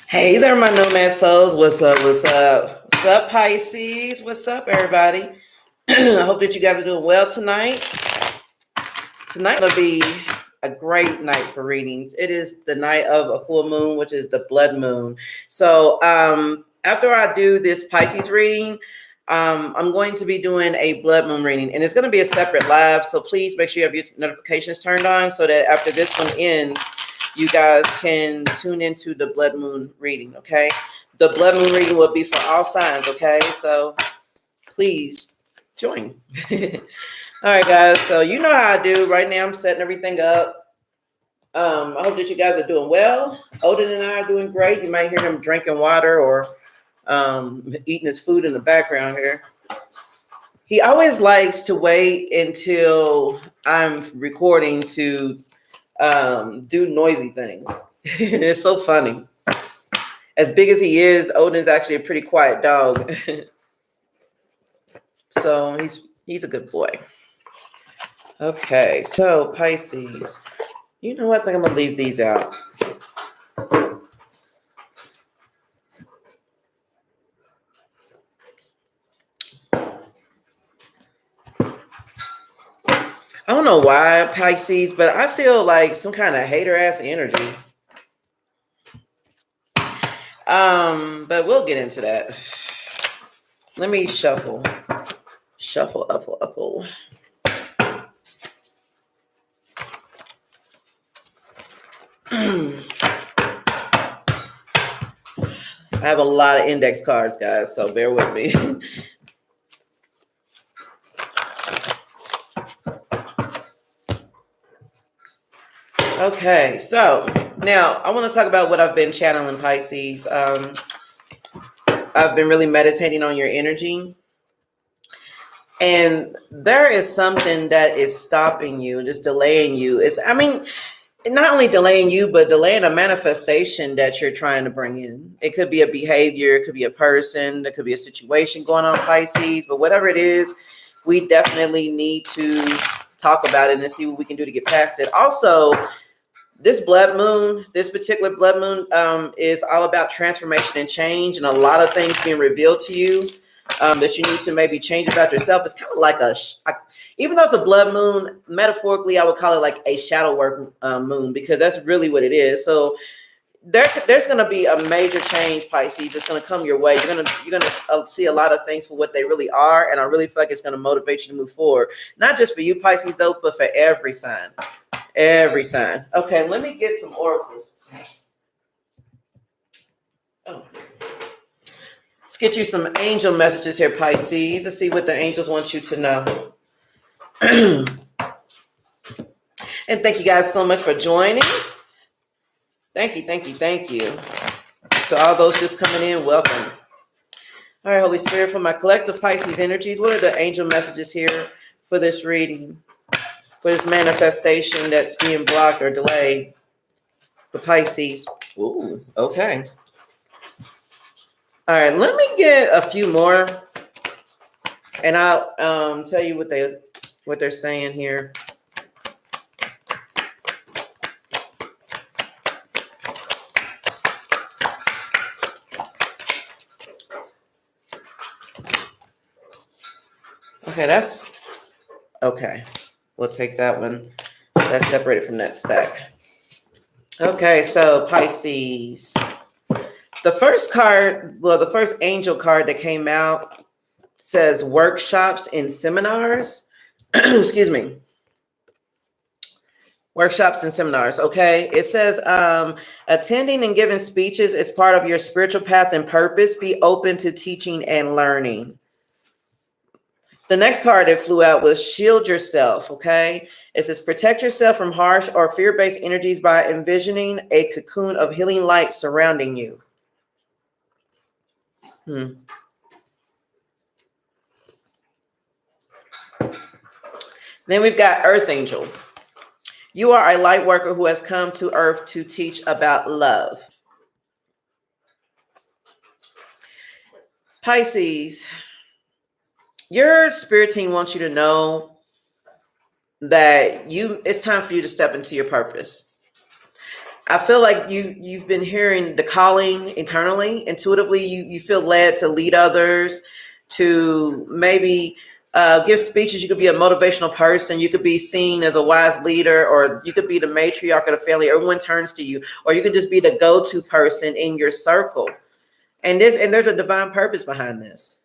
Hey there, my nomad souls. What's up? What's up? What's up, Pisces? What's up, everybody? I hope that you guys are doing well tonight. Tonight will be a great night for readings. It is the night of a full moon, which is the blood moon. So after I do this Pisces reading, I'm going to be doing a blood moon reading, and it's going to be a separate live. So please make sure you have your notifications turned on so that after this one ends, you guys can tune into the blood moon reading, okay? The blood moon reading will be for all signs, okay? So please join. All right, guys. So you know how I do. Right now I'm setting everything up. I hope that you guys are doing well. Odin and I are doing great. You might hear him drinking water or eating his food in the background here. He always likes to wait until I'm recording to do noisy things. It's so funny. As big as he is, Odin's actually a pretty quiet dog. So he's a good boy. Okay, so Pisces. You know what? I think I'm gonna leave these out. I don't know why, Pisces, but I feel like some kind of hater-ass energy. But we'll get into that. Let me shuffle. Shuffle, uffle. I have a lot of index cards, guys, so bear with me. Okay, so now I want to talk about what I've been channeling, Pisces. I've been really meditating on your energy. And there is something that is stopping you, just delaying you. Not only delaying you, but delaying a manifestation that you're trying to bring in. It could be a behavior, it could be a person, there could be a situation going on, Pisces, but whatever it is, we definitely need to talk about it and see what we can do to get past it. Also, this particular blood moon is all about transformation and change, and a lot of things being revealed to you that you need to maybe change about yourself. It's kind of like even though it's a blood moon, metaphorically, I would call it like a shadow work moon, because that's really what it is. So there's going to be a major change, Pisces, that's going to come your way. You're going to see a lot of things for what they really are, and I really feel like it's going to motivate you to move forward. Not just for you, Pisces, though, but for every sign. Every sign. Okay, let me get some oracles. Oh. Let's get you some angel messages here, Pisces. Let's see what the angels want you to know. And thank you guys so much for joining. Thank you. So all those just coming in, welcome. All right, Holy Spirit, for my collective Pisces energies, what are the angel messages here for this reading? For this manifestation that's being blocked or delayed for Pisces. Ooh, okay. All right, let me get a few more, and I'll tell you what they're saying here. Okay, that's okay. We'll take that one. That's separated from that stack. Okay, so Pisces. The first card, the first angel card that came out says workshops and seminars. Excuse me. Workshops and seminars, okay? It says attending and giving speeches is part of your spiritual path and purpose. Be open to teaching and learning. The next card that flew out was shield yourself, okay? It says protect yourself from harsh or fear-based energies by envisioning a cocoon of healing light surrounding you. Then we've got Earth Angel. You are a light worker who has come to Earth to teach about love. Pisces, your spirit team wants you to know that it's time for you to step into your purpose. I feel like you've been hearing the calling internally, intuitively. You feel led to lead others, to maybe give speeches. You could be a motivational person. You could be seen as a wise leader, or you could be the matriarch of the family. Everyone turns to you, or you could just be the go-to person in your circle. And there's a divine purpose behind this.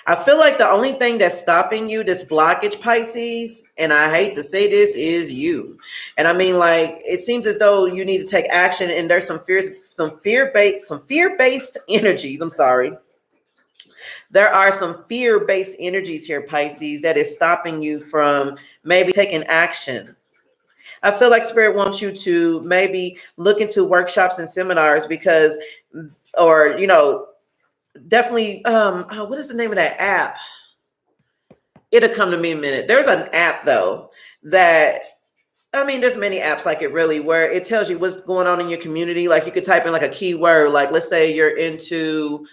I feel like the only thing that's stopping you, this blockage, Pisces, and I hate to say this, is you. And I mean, like, it seems as though you need to take action, and there's some fear-based energies. I'm sorry. There are some fear-based energies here, Pisces, that is stopping you from maybe taking action. I feel like Spirit wants you to maybe look into workshops and seminars because, or, definitely, what is the name of that app? It'll come to me in a minute. There's an app though that, I mean, there's many apps like it really, where it tells you what's going on in your community. Like you could type in like a keyword, like let's say you're into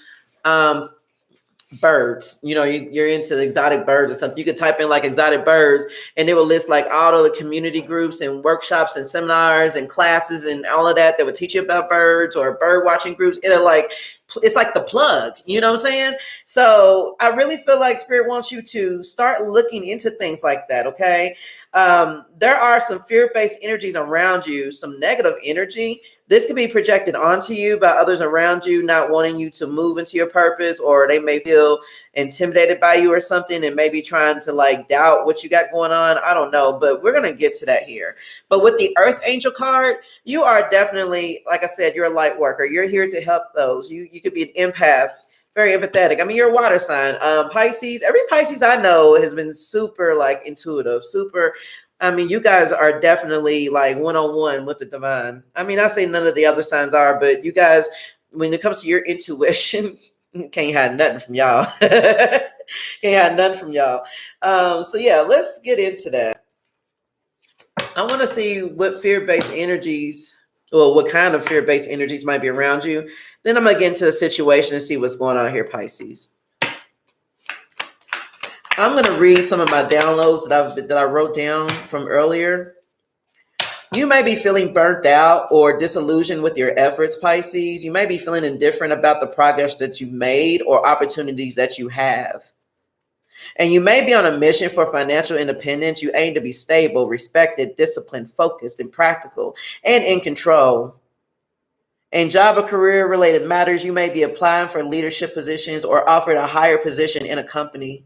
birds, you're into exotic birds or something. You could type in like exotic birds and it will list like all of the community groups and workshops and seminars and classes and all of that would teach you about birds, or bird watching groups. It's like the plug, you know what I'm saying? So I really feel like Spirit wants you to start looking into things like that. Okay. There are some fear-based energies around you, some negative energy. This can be projected onto you by others around you, not wanting you to move into your purpose, or they may feel intimidated by you or something and maybe trying to like doubt what you got going on. I don't know, but we're going to get to that here. But with the Earth Angel card, you are definitely, like I said, you're a light worker. You're here to help those. You could be an empath, very empathetic. I mean, you're a water sign. Pisces, every Pisces I know has been super like intuitive, super. I mean, you guys are definitely like one-on-one with the divine. I mean, I say none of the other signs are, but you guys, when it comes to your intuition, can't hide nothing from y'all. Can't hide nothing from y'all. So yeah, let's get into that. I want to see what fear-based energies, or what kind of fear-based energies might be around you. Then I'm going to get into the situation and see what's going on here, Pisces. I'm going to read some of my downloads that I wrote down from earlier. You may be feeling burnt out or disillusioned with your efforts, Pisces. You may be feeling indifferent about the progress that you've made or opportunities that you have. And you may be on a mission for financial independence. You aim to be stable, respected, disciplined, focused, and practical, and in control. In job or career related matters, you may be applying for leadership positions or offered a higher position in a company.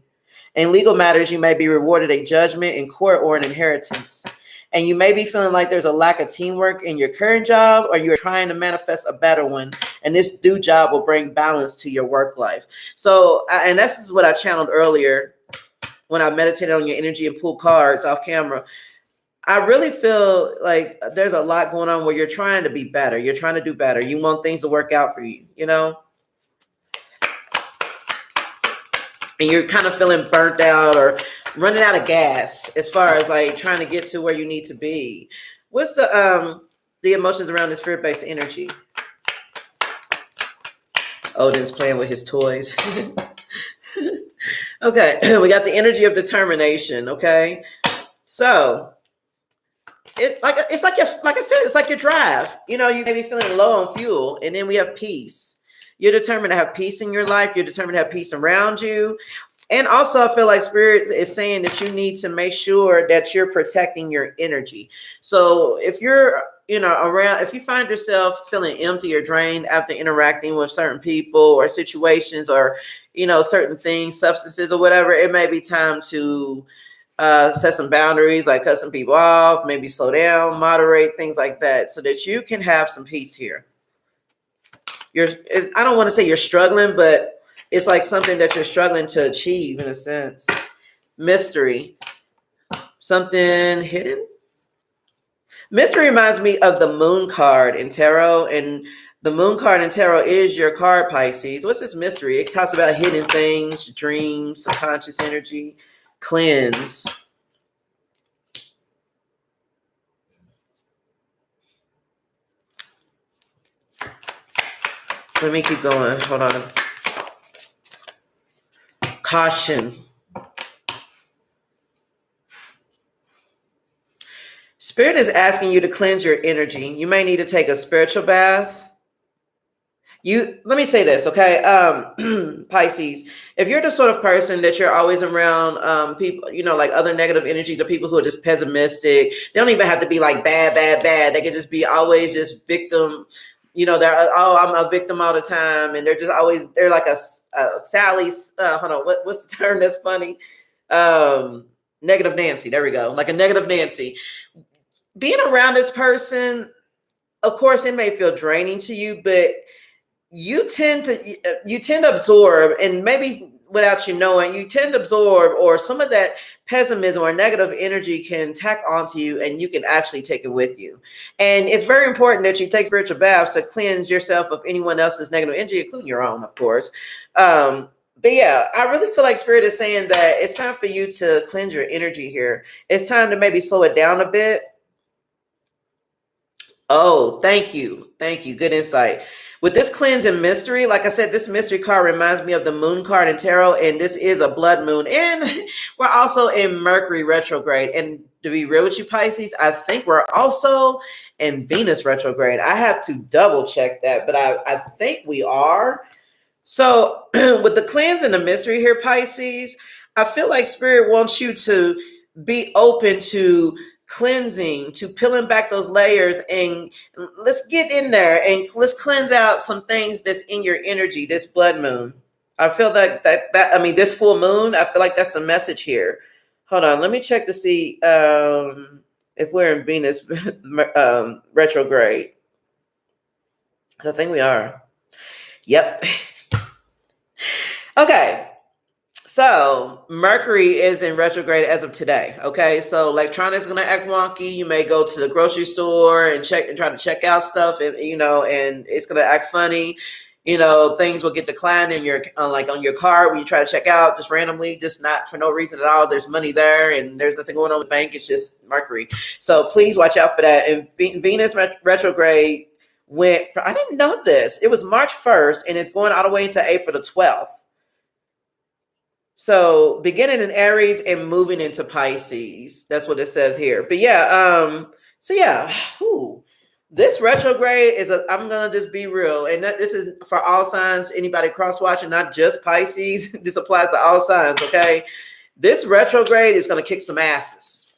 In legal matters, you may be rewarded a judgment in court or an inheritance. And you may be feeling like there's a lack of teamwork in your current job, or you're trying to manifest a better one. And this new job will bring balance to your work life. So, and this is what I channeled earlier when I meditated on your energy and pulled cards off camera. I really feel like there's a lot going on where you're trying to be better. You're trying to do better. You want things to work out for you, and you're kind of feeling burnt out or running out of gas as far as like trying to get to where you need to be. What's the emotions around this fear-based energy? Odin's playing with his toys. Okay, we got the energy of determination. Okay, so it's like I said, it's like your drive. You may be feeling low on fuel, and then we have peace. You're determined to have peace in your life. You're determined to have peace around you. And also, I feel like Spirit is saying that you need to make sure that you're protecting your energy. So if you're, around, if you find yourself feeling empty or drained after interacting with certain people or situations or, certain things, substances or whatever, it may be time to set some boundaries, like cut some people off, maybe slow down, moderate, things like that, so that you can have some peace here. I don't want to say you're struggling, but it's like something that you're struggling to achieve in a sense. Mystery. Something hidden. Mystery reminds me of the moon card in tarot. And the moon card in tarot is your card, Pisces. What's this mystery? It talks about hidden things, dreams, subconscious energy, cleanse. Let me keep going. Hold on. Caution. Spirit is asking you to cleanse your energy. You may need to take a spiritual bath. Let me say this, okay? Pisces, if you're the sort of person that you're always around people, you know, like other negative energies or people who are just pessimistic, they don't even have to be like bad. They can just be always just victim. You know, they're, oh, I'm a victim all the time. And they're just always, they're like a Sally, hold on, what's the term that's funny? Negative Nancy, there we go. Like a negative Nancy. Being around this person, of course, it may feel draining to you, but you tend to absorb, and maybe without you knowing, you tend to absorb, or some of that pessimism or negative energy can tack onto you, and you can actually take it with you. And it's very important that you take spiritual baths to cleanse yourself of anyone else's negative energy, including your own, of course. But yeah, I really feel like Spirit is saying that it's time for you to cleanse your energy here. It's time to maybe slow it down a bit. Oh, thank you. Thank you. Good insight. With this cleanse and mystery, like I said, this mystery card reminds me of the moon card in tarot, and this is a blood moon. And we're also in Mercury retrograde. And to be real with you, Pisces, I think we're also in Venus retrograde. I have to double check that, but I think we are. So with the cleanse and the mystery here, Pisces, I feel like Spirit wants you to be open to cleansing, to peeling back those layers, and let's get in there and let's cleanse out some things that's in your energy this blood moon. I feel that I mean, this full moon, I feel like that's the message here. Hold on, let me check to see if we're in Venus retrograde. I think we are. Yep. Okay. So Mercury is in retrograde as of today. Okay, so electronics going to act wonky. You may go to the grocery store and check and try to check out stuff, and you know, and it's going to act funny. You know, things will get declined in your like on your card when you try to check out just randomly, just not for no reason at all. There's money there, and there's nothing going on with the bank. It's just Mercury. So please watch out for that. And Venus retrograde went. I didn't know this. It was March 1st, and it's going all the way into April the 12th. So beginning in Aries and moving into Pisces. That's what it says here. But yeah, so yeah, this retrograde is I'm gonna just be real. And this is for all signs, anybody cross-watching, not just Pisces. This applies to all signs, okay? This retrograde is gonna kick some asses.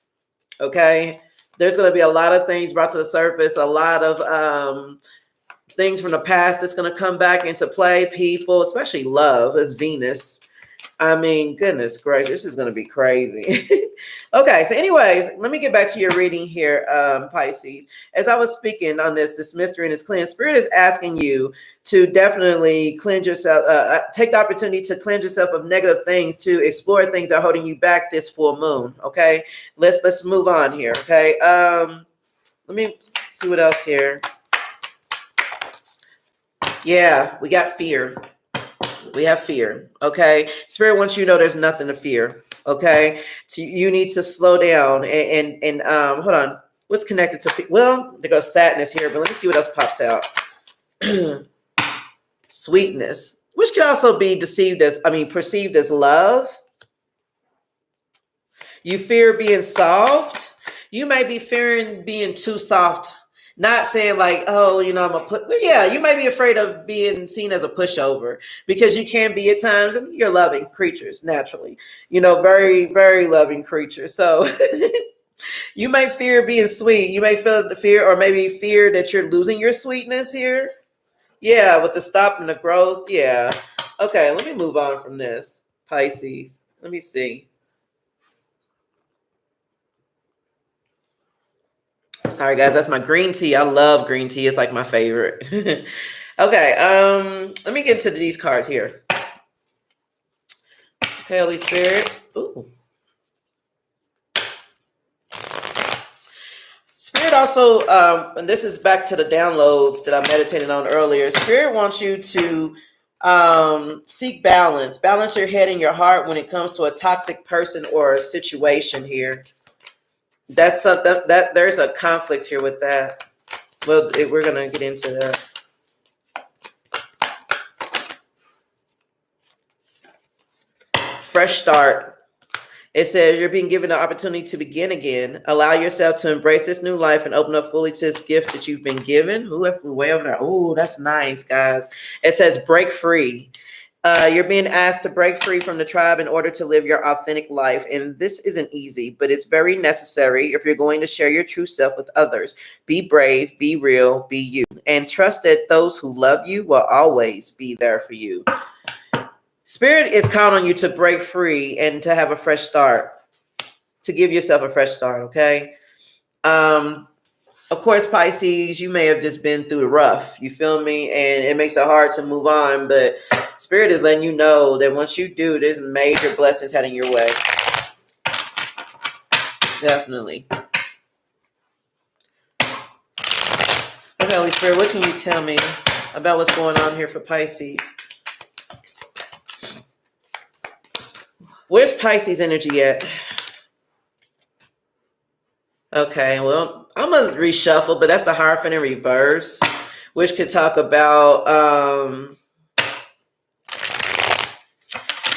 Okay. There's gonna be a lot of things brought to the surface, a lot of things from the past that's gonna come back into play. People, especially love, as Venus. I mean, goodness gracious, this is going to be crazy. Okay, so anyways, let me get back to your reading here, Pisces. As I was speaking on this mystery and this cleanse, Spirit is asking you to definitely cleanse yourself, take the opportunity to cleanse yourself of negative things, to explore things that are holding you back this full moon, okay? Let's move on here, okay? Let me see what else here. Yeah, we got fear. We have fear, okay? Spirit wants you to know there's nothing to fear, okay? So you need to slow down and hold on. What's connected to fear? Well, there goes sadness here, but let me see what else pops out. Sweetness, which can also be perceived as love. You fear being soft. You may be fearing being too soft. Not saying like, oh, you know, but yeah, you may be afraid of being seen as a pushover, because you can be at times, and you're loving creatures naturally, you know, very, very loving creatures. So you may fear being sweet. You may feel the fear, or maybe fear that you're losing your sweetness here. Yeah, with the stop and the growth. Yeah. Okay, let me move on from this, Pisces. Let me see. Sorry, guys, that's my green tea. I love green tea. It's like my favorite. Okay, let me get to these cards here. Okay, Holy Spirit. Ooh. Spirit also, and this is back to the downloads that I meditated on earlier. Spirit wants you to seek balance. Balance your head and your heart when it comes to a toxic person or a situation here. That's something that there's a conflict here with that. Well, we're gonna get into that. Fresh start. It says you're being given the opportunity to begin again. Allow yourself to embrace this new life and open up fully to this gift that you've been given. Ooh, if we way over there. Oh, that's nice, guys. It says break free. You're being asked to break free from the tribe in order to live your authentic life. And this isn't easy, but it's very necessary if you're going to share your true self with others. Be brave, be real, be you. And trust that those who love you will always be there for you. Spirit is calling on you to break free and to have a fresh start, to give yourself a fresh start, okay? Of course, Pisces, you may have just been through the rough, you feel me? And it makes it hard to move on, but Spirit is letting you know that once you do, there's major blessings heading your way. Definitely. Okay, Holy Spirit, what can you tell me about what's going on here for Pisces? Where's Pisces energy at? Okay, well, I'm going to reshuffle, but that's the Hierophant in reverse, which could talk about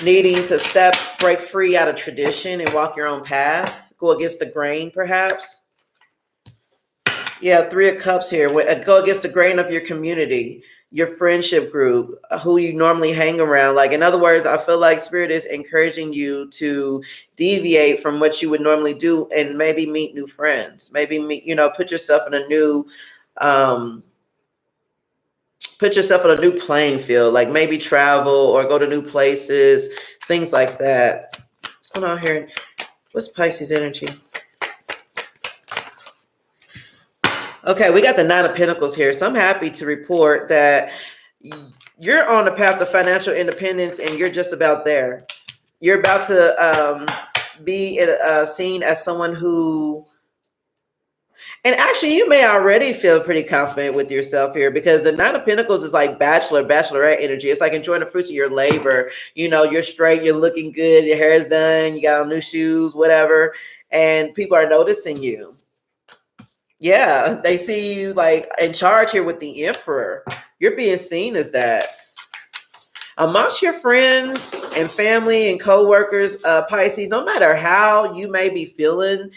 needing to break free out of tradition and walk your own path, go against the grain, perhaps. Yeah, 3 of Cups here. Go against the grain of your community, your friendship group, who you normally hang around. Like, in other words, I feel like Spirit is encouraging you to deviate from what you would normally do and maybe meet new friends. Maybe put yourself in a new playing field, like maybe travel or go to new places, things like that. What's going on here? What's Pisces energy? Okay, we got the 9 of Pentacles here. So I'm happy to report that you're on the path to financial independence and you're just about there. You're about to be seen as someone who, and actually you may already feel pretty confident with yourself here, because the 9 of Pentacles is like bachelorette energy. It's like enjoying the fruits of your labor. You know, you're straight, you're looking good, your hair is done, you got on new shoes, whatever, and people are noticing you. Yeah, they see you like in charge here with the Emperor. You're being seen as that. Amongst your friends and family and co-workers, Pisces, no matter how you may be feeling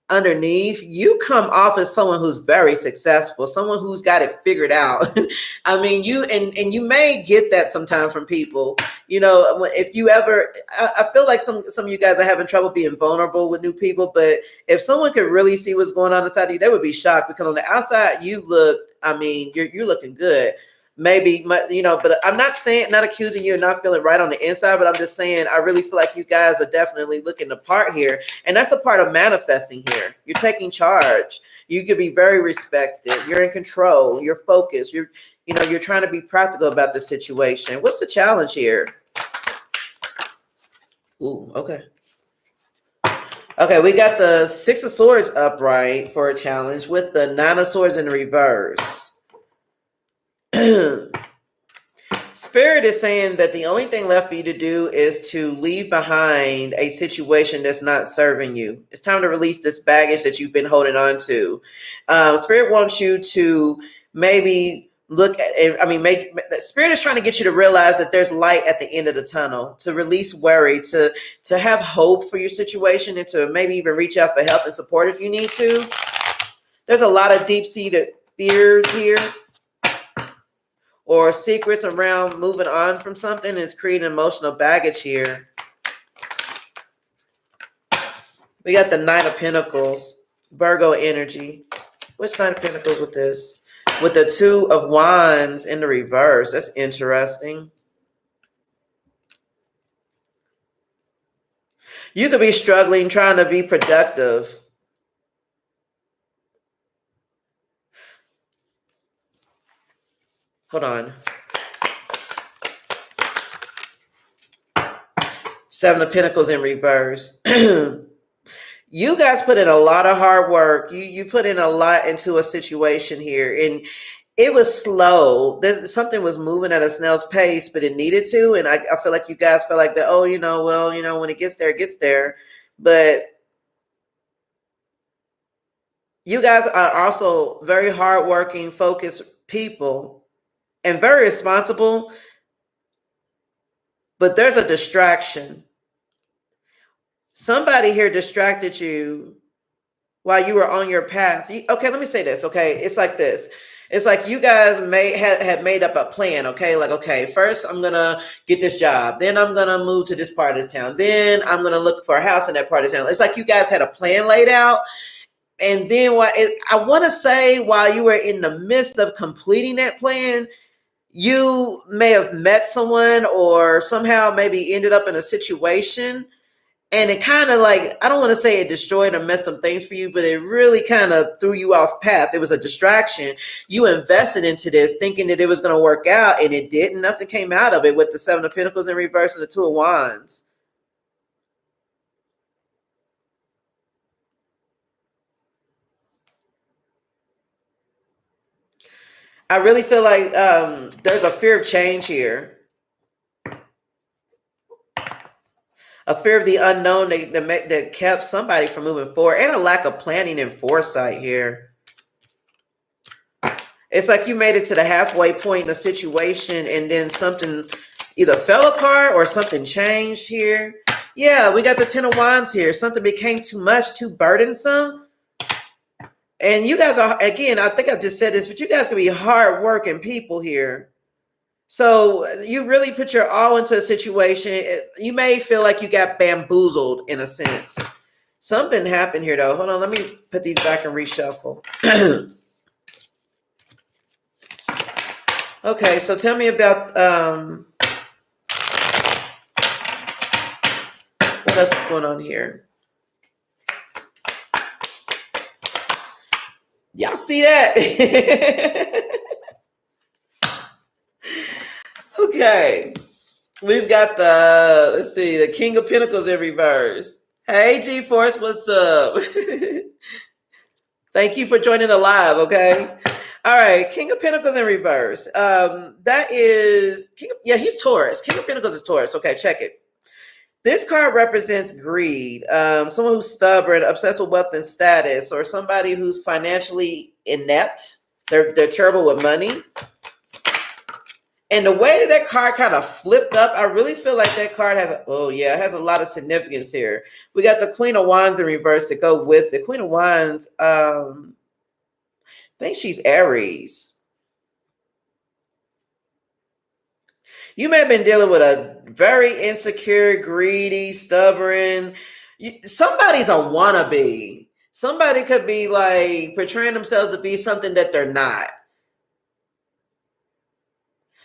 underneath, you come off as someone who's very successful, someone who's got it figured out. I mean, you may get that sometimes from people. You know, if you ever, I feel like some of you guys are having trouble being vulnerable with new people, but if someone could really see what's going on inside of you, they would be shocked, because on the outside you look, I mean, you're looking good. Maybe, but I'm not accusing you of not feeling right on the inside, but I'm just saying I really feel like you guys are definitely looking the part here. And that's a part of manifesting here. You're taking charge. You could be very respected. You're in control. You're focused. You're trying to be practical about the situation. What's the challenge here? Ooh, okay. Okay, we got the 6 of Swords upright for a challenge with the 9 of Swords in reverse. Spirit is saying that the only thing left for you to do is to leave behind a situation that's not serving you. It's time to release this baggage that you've been holding on to. Spirit wants you to maybe look at, Spirit is trying to get you to realize that there's light at the end of the tunnel, to release worry, to have hope for your situation, and to maybe even reach out for help and support if you need to. There's a lot of deep-seated fears here, or secrets around moving on from something, is creating emotional baggage here. We got the 9 of Pentacles, Virgo energy. What's 9 of Pentacles with this? With the 2 of Wands in the reverse. That's interesting. You could be struggling trying to be productive. Hold on. 7 of Pentacles in reverse. You guys put in a lot of hard work. You put in a lot into a situation here, and it was slow. Something was moving at a snail's pace, but it needed to. And I feel like you guys felt like that. Oh, when it gets there, it gets there. But you guys are also very hardworking, focused people, and very responsible. But there's a distraction. Somebody here distracted you while you were on your path. Okay, let me say this. Okay, it's like this. It's like you guys had made up a plan. Okay, like, okay, first I'm gonna get this job, then I'm gonna move to this part of this town, then I'm gonna look for a house in that part of town. It's like you guys had a plan laid out, and then I want to say while you were in the midst of completing that plan, you may have met someone or somehow maybe ended up in a situation. And it kind of like, I don't want to say it destroyed or messed up things for you, but it really kind of threw you off path. It was a distraction. You invested into this thinking that it was going to work out, and it didn't. Nothing came out of it with the Seven of Pentacles in reverse and the Two of Wands. I really feel like there's a fear of change here. A fear of the unknown that kept somebody from moving forward, and a lack of planning and foresight here. It's like you made it to the halfway point in a situation, and then something either fell apart or something changed here. Yeah, we got the Ten of Wands here. Something became too much, too burdensome. And you guys are, again, I think I've just said this, but you guys can be hardworking people here. So you really put your all into a situation. You may feel like you got bamboozled in a sense. Something happened here, though. Hold on, let me put these back and reshuffle. Okay, so tell me about what else is going on here. Y'all see that? Okay, we've got let's see, the King of Pentacles in reverse. Hey, G-Force, what's up? Thank you for joining the live, okay? All right, King of Pentacles in reverse. That is, he's Taurus. King of Pentacles is Taurus. Okay, check it. This card represents greed, someone who's stubborn, obsessed with wealth and status, or somebody who's financially inept. They're terrible with money. And the way that card kind of flipped up, I really feel like that card has, it has a lot of significance here. We got the Queen of Wands in reverse to go with the Queen of Wands. I think she's Aries. You may have been dealing with a very insecure, greedy, stubborn. Somebody's a wannabe. Somebody could be like portraying themselves to be something that they're not.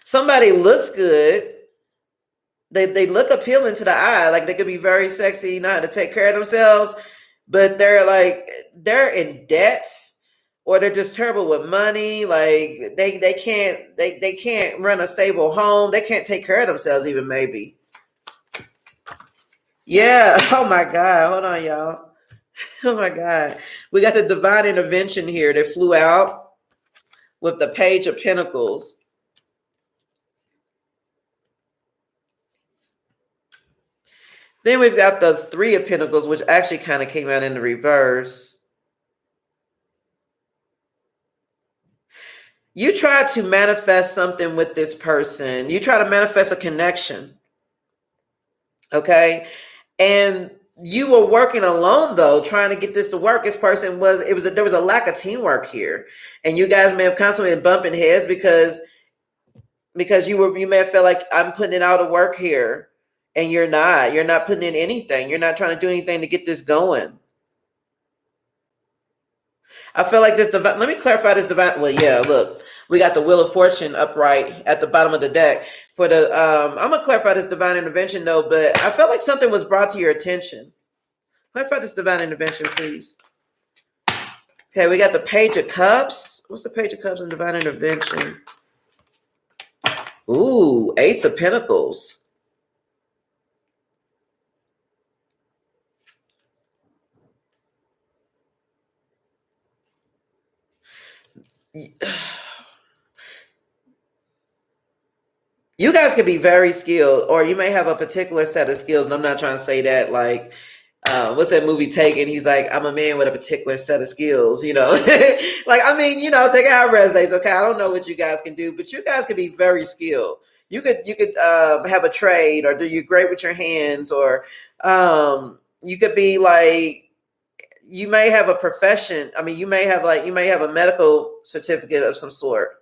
Somebody looks good. They look appealing to the eye. Like they could be very sexy, know how to take care of themselves, but they're in debt, or they're just terrible with money. Like they can't run a stable home. They can't take care of themselves even, maybe. Yeah. Oh my God. Hold on, y'all. Oh my God. We got the divine intervention here that flew out with the Page of Pentacles. Then we've got the Three of Pentacles, which actually kind of came out in the reverse. You try to manifest something with this person. You try to manifest a connection. Okay. And you were working alone, though, trying to get this to work. This person there was a lack of teamwork here. And you guys may have constantly been bumping heads because you may have felt like, I'm putting it out of work here. And you're not putting in anything. You're not trying to do anything to get this going. I feel like this divine, let me clarify this divine. Well, yeah, look, we got the Wheel of Fortune upright at the bottom of the deck. For the, I'm going to clarify this divine intervention though, but I felt like something was brought to your attention. Clarify this divine intervention, please. Okay, we got the Page of Cups. What's the Page of Cups in divine intervention? Ooh, Ace of Pentacles. You guys could be very skilled, or you may have a particular set of skills. And I'm not trying to say that like, what's that movie Taken? He's like, I'm a man with a particular set of skills, you know. Like, I mean, you know, take out resumes. Okay, I don't know what you guys can do, but you guys could be very skilled. You could have a trade, or do you great with your hands, or You could be like, you may have a profession. I mean, you may have a medical certificate of some sort.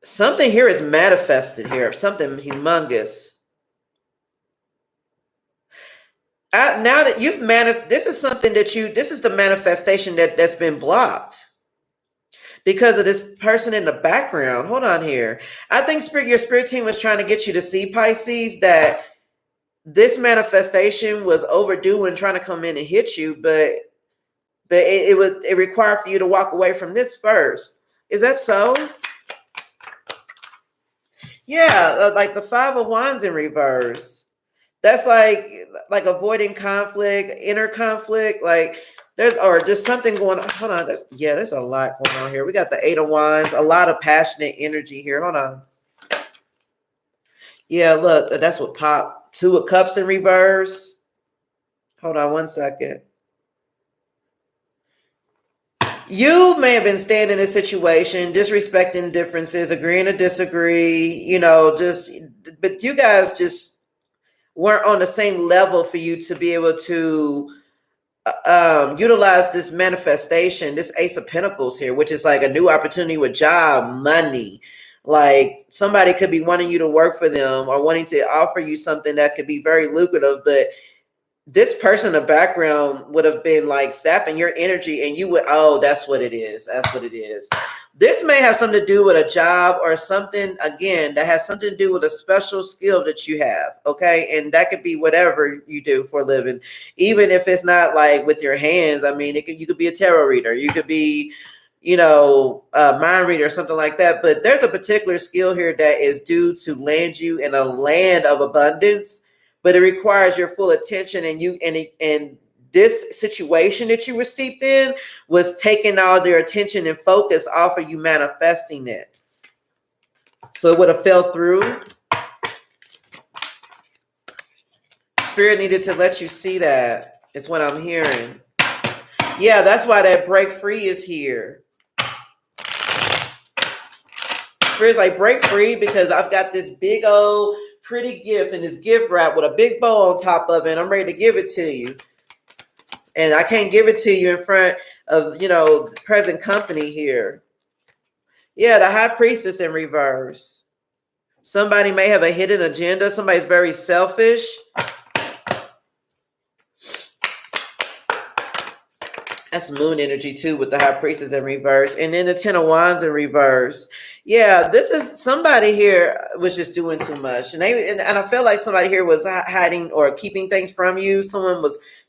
Something here is manifested here, something humongous. Now that you've this is something that this is the manifestation that's been blocked because of this person in the background. Hold on here. I think your spirit team was trying to get you to see, Pisces, that this manifestation was overdue and trying to come in and hit you, but it required for you to walk away from this first. Is that so? Yeah, like the Five of Wands in reverse. That's like avoiding conflict, inner conflict, like or just something going on. Hold on. There's a lot going on here. We got the Eight of Wands, a lot of passionate energy here. Hold on. Yeah, look, that's what popped. Two of Cups in reverse. Hold on one second. You may have been staying in this situation, disrespecting differences, agreeing to disagree, but you guys just weren't on the same level for you to be able to utilize this manifestation, this Ace of Pentacles here, which is like a new opportunity with job, money. Like somebody could be wanting you to work for them or wanting to offer you something that could be very lucrative, but this person in the background would have been like sapping your energy and you would, oh, that's what it is. That's what it is. This may have something to do with a job or something, again, that has something to do with a special skill that you have. Okay. And that could be whatever you do for a living, even if it's not like with your hands. I mean, you could be a tarot reader. You could be, a mind reader or something like that. But there's a particular skill here that is due to land you in a land of abundance, but it requires your full attention, and this situation that you were steeped in was taking all their attention and focus off of you manifesting it. So it would have fell through. Spirit needed to let you see that. Is what I'm hearing. Yeah, that's why that break free is here. Spirit's like, break free because I've got this big old pretty gift and this gift wrap with a big bow on top of it, and I'm ready to give it to you. And I can't give it to you in front of, the present company here. Yeah, the High Priestess in reverse. Somebody may have a hidden agenda. Somebody's very selfish. That's Moon energy too with the High Priestess in reverse. And then the Ten of Wands in reverse. Yeah, this is somebody here was just doing too much. And I feel like somebody here was hiding or keeping things from you. Someone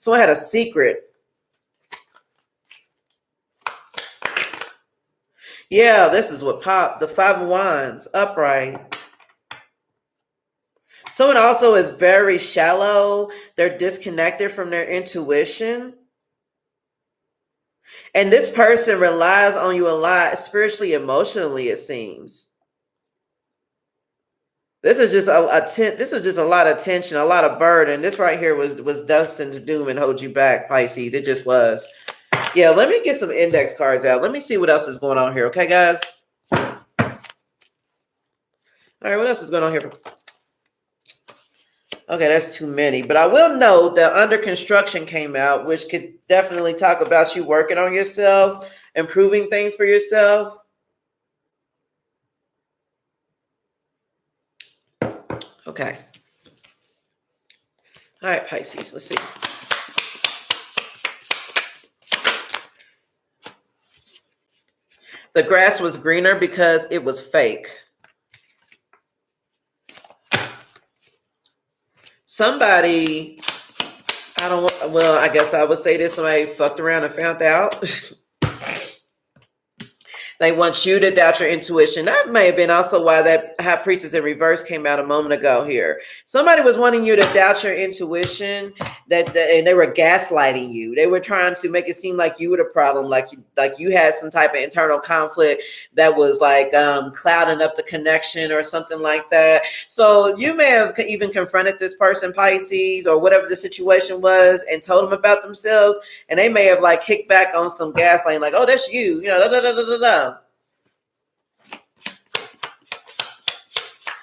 had a secret. Yeah, this is what popped. The Five of Wands upright. Someone also is very shallow. They're disconnected from their intuition. And this person relies on you a lot, spiritually, emotionally, it seems. This is just a lot of tension, a lot of burden. This right here was destined to doom and hold you back, Pisces. It just was. Yeah, let me get some index cards out. Let me see what else is going on here. Okay, guys? All right, what else is going on here? Okay, that's too many. But I will note that Under Construction came out, which could definitely talk about you working on yourself, improving things for yourself. Okay. All right, Pisces, let's see. The grass was greener because it was fake. Somebody, I guess I would say this, somebody fucked around and found out. They want you to doubt your intuition. That may have been also why that High Priestess in reverse came out a moment ago here. Somebody was wanting you to doubt your intuition, and they were gaslighting you. They were trying to make it seem like you were the problem, like you had some type of internal conflict that was like clouding up the connection or something like that. So you may have even confronted this person, Pisces, or whatever the situation was, and told them about themselves, and they may have like kicked back on some gaslighting, like, "Oh, that's you," da da da da da da.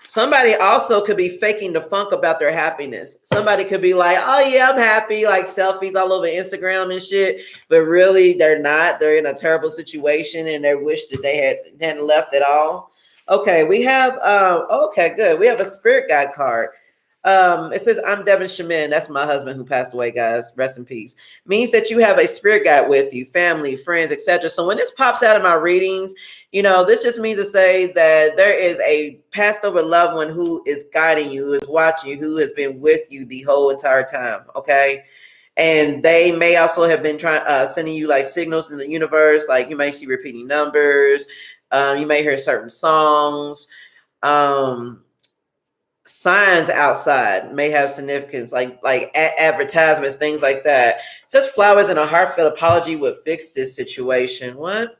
Somebody also could be faking the funk about their happiness. Somebody could be like, oh yeah, I'm happy, like selfies all over Instagram and shit, but really they're not. They're in a terrible situation and they wish that they hadn't left at all. Okay, we have okay, good. We have a spirit guide card. It says, I'm Devin Shaman. That's my husband who passed away, guys. Rest in peace. Means that you have a spirit guide with you, family, friends, etc. So when this pops out of my readings, you know, this just means to say that there is a passed over loved one who is guiding you, who is watching you, who has been with you the whole entire time. Okay. And they may also have been sending you like signals in the universe. Like you may see repeating numbers. You may hear certain songs. Signs outside may have significance, like advertisements, things like that. Such flowers and a heartfelt apology would fix this situation. What?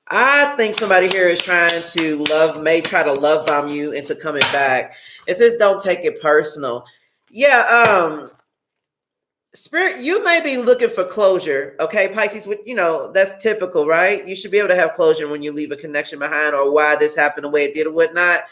I think somebody here is trying to may try to love bomb you into coming back. It says don't take it personal. Yeah, Spirit, you may be looking for closure. Okay, Pisces, that's typical, right? You should be able to have closure when you leave a connection behind, or why this happened the way it did or whatnot.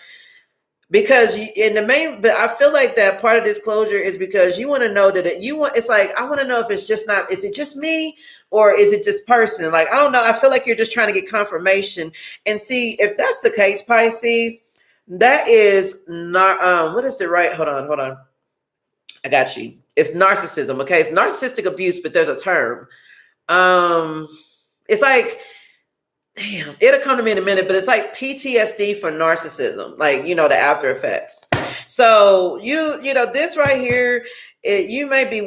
Because but I feel like that part of this closure is because you want to know that it's like, I want to know if it's just not, is it just me or is it just person? Like, I don't know. I feel like you're just trying to get confirmation and see if that's the case, Pisces. That is not, what is the right? Hold on. I got you. It's narcissism. Okay. It's narcissistic abuse, but there's a term. It's like, damn, it'll come to me in a minute, but it's like PTSD for narcissism, like, the after effects. So this right here, you may be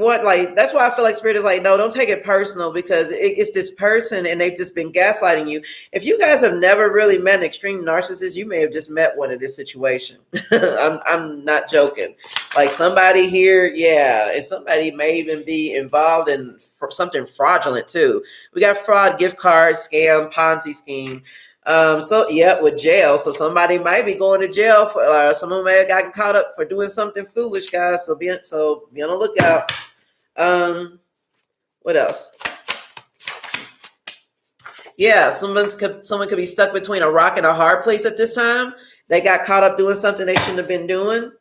that's why I feel like Spirit is like, no, don't take it personal, because it's this person and they've just been gaslighting you. If you guys have never really met an extreme narcissist, you may have just met one in this situation. I'm not joking. Like somebody here, yeah, and somebody may even be involved in something fraudulent too. We got fraud, gift cards, scam, Ponzi scheme. So yeah, with jail. So somebody might be going to jail for someone may have gotten caught up for doing something foolish, guys. So be on the lookout. What else? Yeah, someone could be stuck between a rock and a hard place at this time. They got caught up doing something they shouldn't have been doing.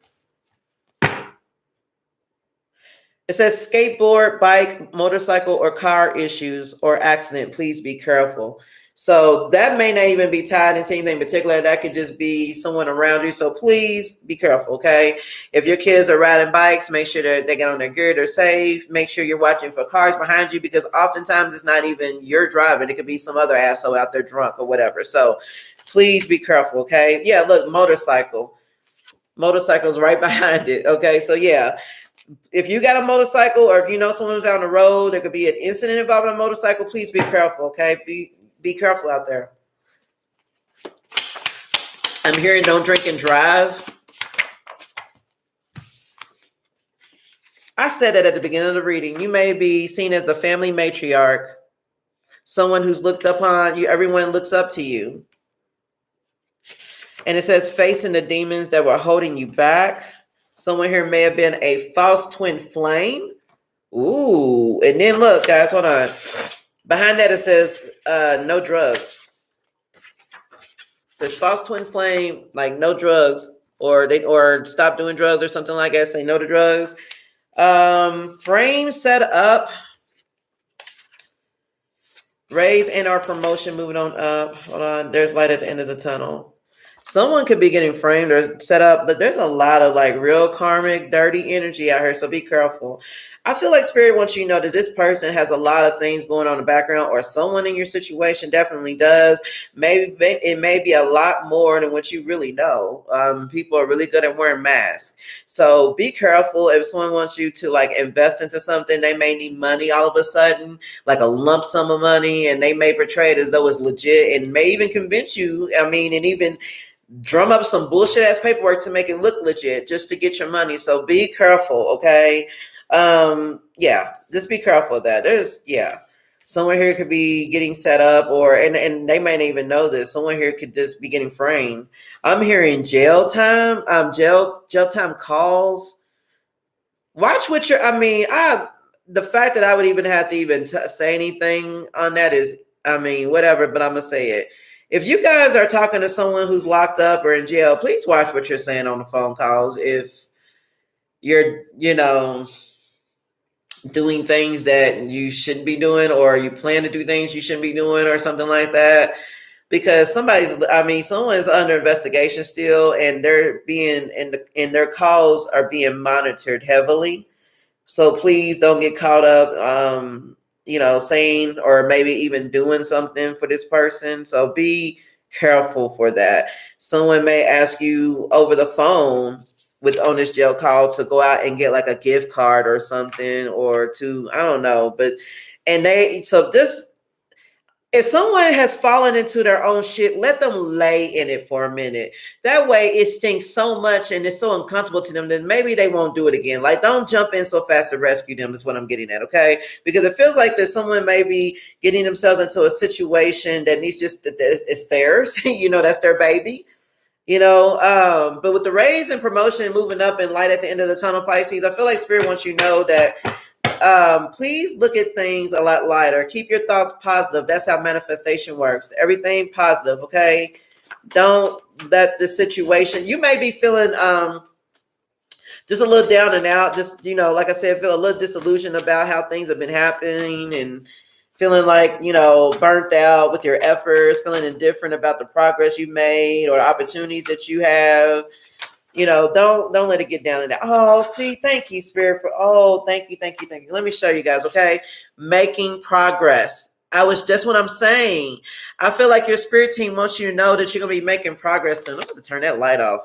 It says skateboard, bike, motorcycle, or car issues or accident. Please be careful. So that may not even be tied into anything particular. That could just be someone around you. So please be careful, okay? If your kids are riding bikes, make sure that they get on their gear, they're safe. Make sure you're watching for cars behind you, because oftentimes it's not even your driving. It could be some other asshole out there drunk or whatever. So please be careful, okay? Yeah, look, motorcycle's right behind it, okay? So yeah. If you got a motorcycle, or if you know someone's out on the road, there could be an incident involving a motorcycle, please be careful, okay? Be careful out there. I'm hearing don't drink and drive. I said that at the beginning of the reading. You may be seen as the family matriarch, someone who's looked upon you. Everyone looks up to you. And it says facing the demons that were holding you back. Someone here may have been a false twin flame. Ooh. And then look, guys, hold on. Behind that, it says no drugs. It says false twin flame, like no drugs, or stop doing drugs or something like that. Say no to drugs. Frame set up. Raise and or promotion, moving on up. Hold on. There's light at the end of the tunnel. Someone could be getting framed or set up, but there's a lot of like real karmic, dirty energy out here. So be careful. I feel like Spirit wants you to know that this person has a lot of things going on in the background, or someone in your situation definitely does. Maybe it may be a lot more than what you really know. People are really good at wearing masks. So be careful. If someone wants you to like invest into something, they may need money all of a sudden, like a lump sum of money, and they may portray it as though it's legit and may even convince you. And even drum up some bullshit ass paperwork to make it look legit just to get your money. So be careful, okay? Yeah, just be careful of that. Someone here could be getting set up, and they might not even know this. Someone here could just be getting framed. I'm hearing jail time, jail time calls. Watch what you're, the fact that I would even have to say anything on that is, whatever, but I'm gonna say it. If you guys are talking to someone who's locked up or in jail, please watch what you're saying on the phone calls. If you're, doing things that you shouldn't be doing, or you plan to do things you shouldn't be doing or something like that, because someone's under investigation still, and they're being and their calls are being monitored heavily. So please don't get caught up, saying or maybe even doing something for this person. So be careful for that. Someone may ask you over the phone on this jail call to go out and get like a gift card or something, or to, I don't know, if someone has fallen into their own shit, let them lay in it for a minute. That way it stinks so much and it's so uncomfortable to them that maybe they won't do it again. Like, don't jump in so fast to rescue them is what I'm getting at, okay? Because it feels like that someone may be getting themselves into a situation that needs it's theirs. That's their baby. But with the raise and promotion moving up and light at the end of the tunnel, Pisces, I feel like Spirit wants you to know that please look at things a lot lighter. Keep your thoughts positive. That's how manifestation works. Everything positive, okay? Don't let the situation, you may be feeling just a little down and out, just, like I said, feel a little disillusioned about how things have been happening, and feeling like, burnt out with your efforts, feeling indifferent about the progress you made or opportunities that you have. Don't let it get down to that. Oh, see, thank you, Spirit, thank you. Let me show you guys, okay? Making progress. That's what I'm saying. I feel like your spirit team wants you to know that you're going to be making progress soon. I'm going to turn that light off.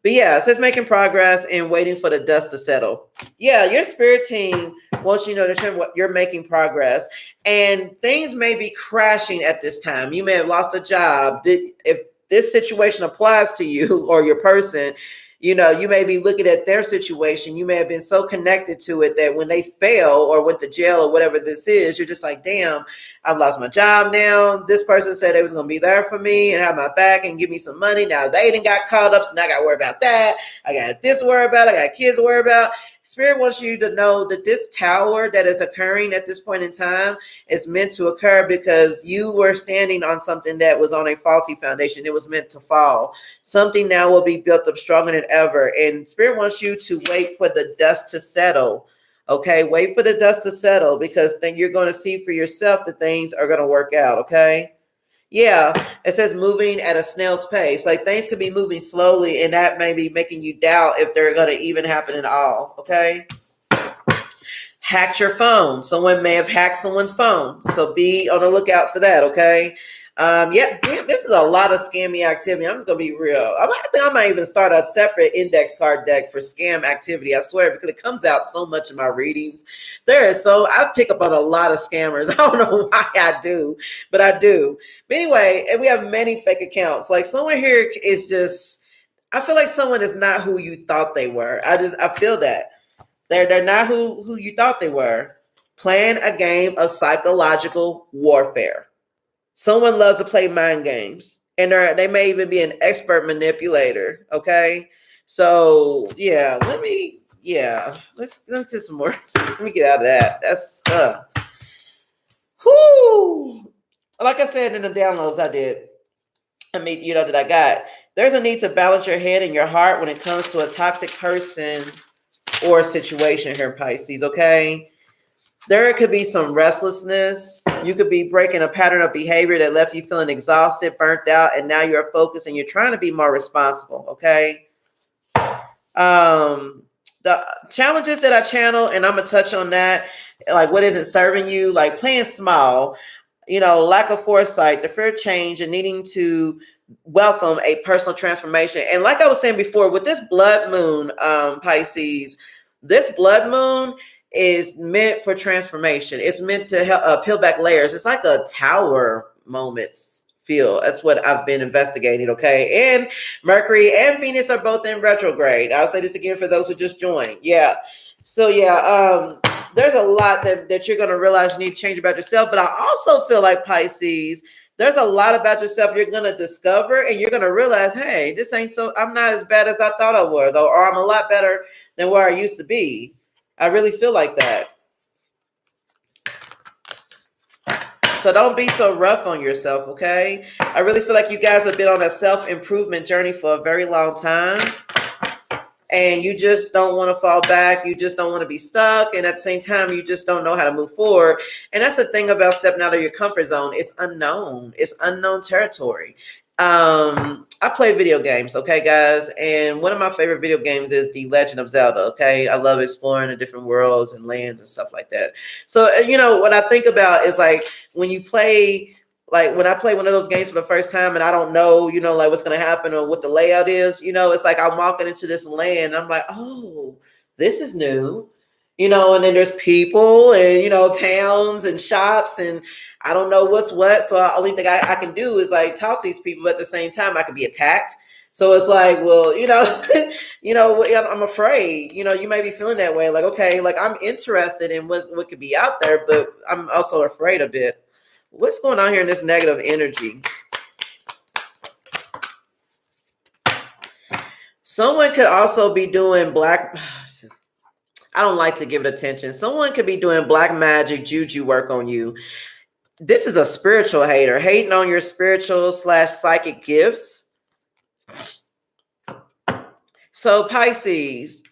But yeah, it says making progress and waiting for the dust to settle. Yeah, your spirit team wants you to know that you're making progress, and things may be crashing at this time. You may have lost a job. If this situation applies to you or your person, you may be looking at their situation. You may have been so connected to it that when they fail or went to jail or whatever this is, you're just like, damn, I've lost my job now. This person said they was going to be there for me and have my back and give me some money. Now they didn't got caught up, so now I got to worry about that. I got this to worry about. I got kids to worry about. Spirit wants you to know that this tower that is occurring at this point in time is meant to occur because you were standing on something that was on a faulty foundation. It was meant to fall. Something now will be built up stronger than ever. And Spirit wants you to wait for the dust to settle. Okay, wait for the dust to settle, because then you're going to see for yourself that things are going to work out. Okay. Yeah, it says moving at a snail's pace. Like, things could be moving slowly, and that may be making you doubt if they're going to even happen at all. Okay. Hacked your phone. Someone may have hacked someone's phone, so be on the lookout for that. Okay. This is a lot of scammy activity. I'm just gonna be real. I think I might even start a separate index card deck for scam activity. I swear, because it comes out so much in my readings. I pick up on a lot of scammers. I don't know why I do, but I do. But anyway, and we have many fake accounts. Like, someone here is just, I feel like someone is not who you thought they were. I feel that they're not who you thought they were. Playing a game of psychological warfare. Someone loves to play mind games, and they may even be an expert manipulator. Okay. So let's do some more. Let me get out of that. That's like I said in the downloads I did. That I got. There's a need to balance your head and your heart when it comes to a toxic person or situation here, Pisces. Okay. There could be some restlessness. You could be breaking a pattern of behavior that left you feeling exhausted, burnt out, and now you're focused and you're trying to be more responsible, okay? The challenges that I channel, and I'm going to touch on that, like what isn't serving you, like playing small, lack of foresight, the fear of change, and needing to welcome a personal transformation. And like I was saying before, with this blood moon, Pisces, this blood moon is meant for transformation. It's meant to help peel back layers. It's like a tower moment feel. That's what I've been investigating. Okay. And Mercury and Venus are both in retrograde. I'll say this again for those who just joined. Yeah. So there's a lot that you're going to realize you need to change about yourself. But I also feel like, Pisces, there's a lot about yourself you're going to discover, and you're going to realize, hey, I'm not as bad as I thought I was, or I'm a lot better than where I used to be. I really feel like that. So don't be so rough on yourself, okay? I really feel like you guys have been on a self-improvement journey for a very long time. And you just don't want to fall back. You just don't want to be stuck. And at the same time, you just don't know how to move forward. And that's the thing about stepping out of your comfort zone. It's unknown. It's unknown territory. I play video games, okay, guys? And one of my favorite video games is The Legend of Zelda, okay? I love exploring the different worlds and lands and stuff like that. So, you know, what I think about is like when you play, like when I play one of those games for the first time and I don't know, you know, like what's going to happen or what the layout is, you know, it's like I'm walking into this land. I'm like, oh, this is new, you know, and then there's people and, you know, towns and shops and I don't know what's what. So the only thing I can do is like talk to these people, but at the same time, I could be attacked. So it's like, well, you know, you know, I'm afraid, you know, you may be feeling that way. Like, okay, like I'm interested in what could be out there, but I'm also afraid a bit. What's going on here in this negative energy? Someone could also be doing black. I don't like to give it attention. Someone could be doing black magic, juju work on you. This is a spiritual hater, hating on your spiritual / psychic gifts. So Pisces,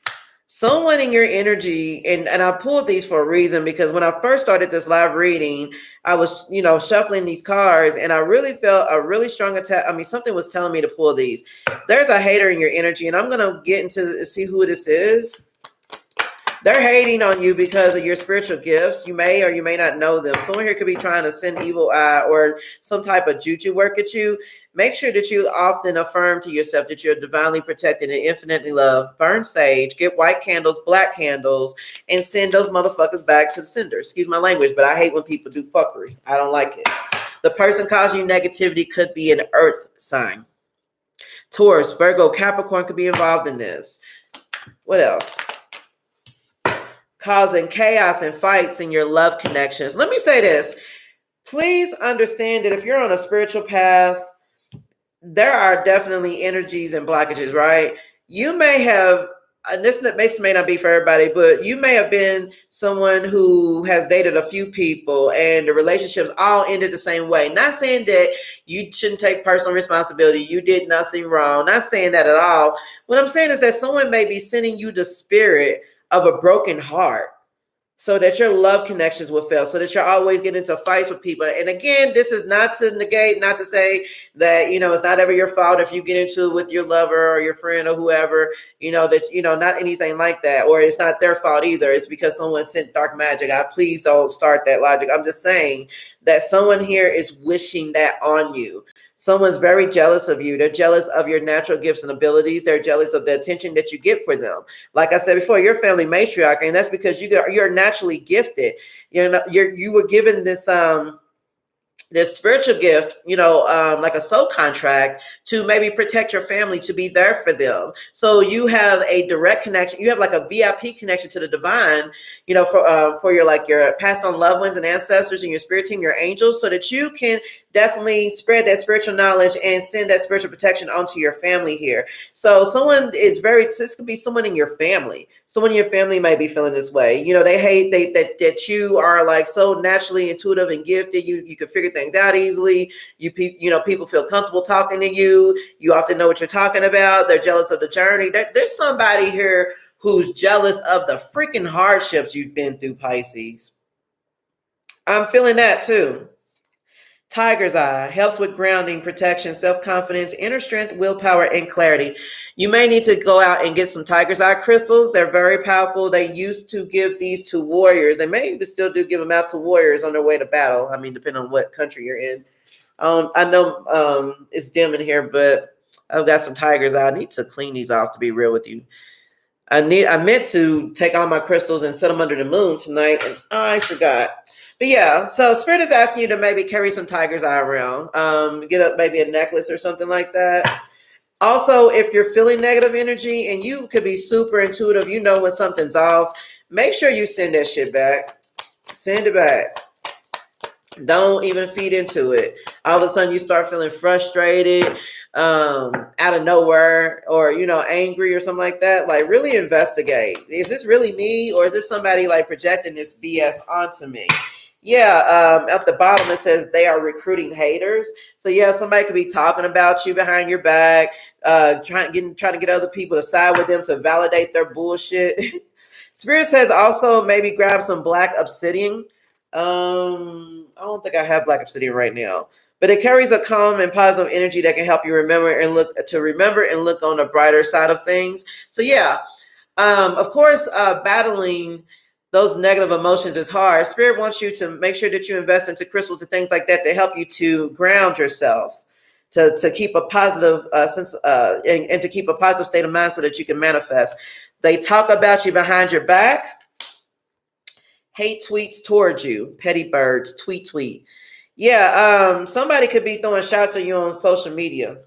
someone in your energy, and I pulled these for a reason because when I first started this live reading, I was, you know, shuffling these cards and I really felt a really strong attack. I mean, something was telling me to pull these. There's a hater in your energy, and I'm going to get into see who this is. They're hating on you because of your spiritual gifts. You may or you may not know them. Someone here could be trying to send evil eye or some type of juju work at you. Make sure that you often affirm to yourself that you're divinely protected and infinitely loved. Burn sage, get white candles, black candles, and send those motherfuckers back to the sender. Excuse my language, but I hate when people do fuckery. I don't like it. The person causing you negativity could be an earth sign. Taurus, Virgo, Capricorn could be involved in this. What else? Causing chaos and fights in your love connections. Let me say this. Please understand that if you're on a spiritual path, there are definitely energies and blockages, right? You may have, and this may not be for everybody, but you may have been someone who has dated a few people and the relationships all ended the same way. Not saying that you shouldn't take personal responsibility. You did nothing wrong. Not saying that at all. What I'm saying is that someone may be sending you the spirit of a broken heart so that your love connections will fail, so that you're always getting into fights with people. And again, this is not to negate, not to say that, you know, it's not ever your fault if you get into it with your lover or your friend or whoever, you know, that, you know, not anything like that, or it's not their fault either. It's because someone sent dark magic. Please don't start that logic. I'm just saying that someone here is wishing that on you. Someone's very jealous of you. They're jealous of your natural gifts and abilities. They're jealous of the attention that you get for them. Like I said before, you're family matriarch, and that's because you're naturally gifted. You were given this spiritual gift, you know, like a soul contract to maybe protect your family, to be there for them. So you have a direct connection. You have like a VIP connection to the divine, you know, for your passed on loved ones and ancestors and your spirit team, your angels, so that you can definitely spread that spiritual knowledge and send that spiritual protection onto your family here. So this could be someone in your family. Someone in your family may be feeling this way. You know, they hate that you are like so naturally intuitive and gifted. You can figure things out easily. You know, people feel comfortable talking to you. You often know what you're talking about. They're jealous of the journey. There's somebody here who's jealous of the freaking hardships you've been through, Pisces. I'm feeling that too. Tiger's eye helps with grounding, protection, self-confidence, inner strength, willpower, and clarity. You may need to go out and get some tiger's eye crystals. They're very powerful. They used to give these to warriors. They may even still do give them out to warriors on their way to battle. I mean, depending on what country you're in. I know it's dim in here, but I've got some tiger's eye. I need to clean these off, to be real with you. I meant to take all my crystals and set them under the moon tonight, and I forgot. But yeah, so Spirit is asking you to maybe carry some tiger's eye around, get maybe a necklace or something like that. Also, if you're feeling negative energy and you could be super intuitive, you know when something's off, make sure you send that shit back. Send it back. Don't even feed into it. All of a sudden you start feeling frustrated out of nowhere, or, you know, angry or something like that. Like, really investigate. Is this really me, or is this somebody like projecting this BS onto me? Yeah, at the bottom it says they are recruiting haters. So yeah, somebody could be talking about you behind your back, trying to get other people to side with them to validate their bullshit. Spirit says also maybe grab some black obsidian. I don't think I have black obsidian right now, but it carries a calm and positive energy that can help you remember and look on the brighter side of things. So yeah, of course, battling those negative emotions is hard. Spirit wants you to make sure that you invest into crystals and things like that to help you to ground yourself, to keep a positive sense and to keep a positive state of mind so that you can manifest. They talk about you behind your back. Hate tweets towards you. Petty birds. Tweet. Yeah, somebody could be throwing shots at you on social media.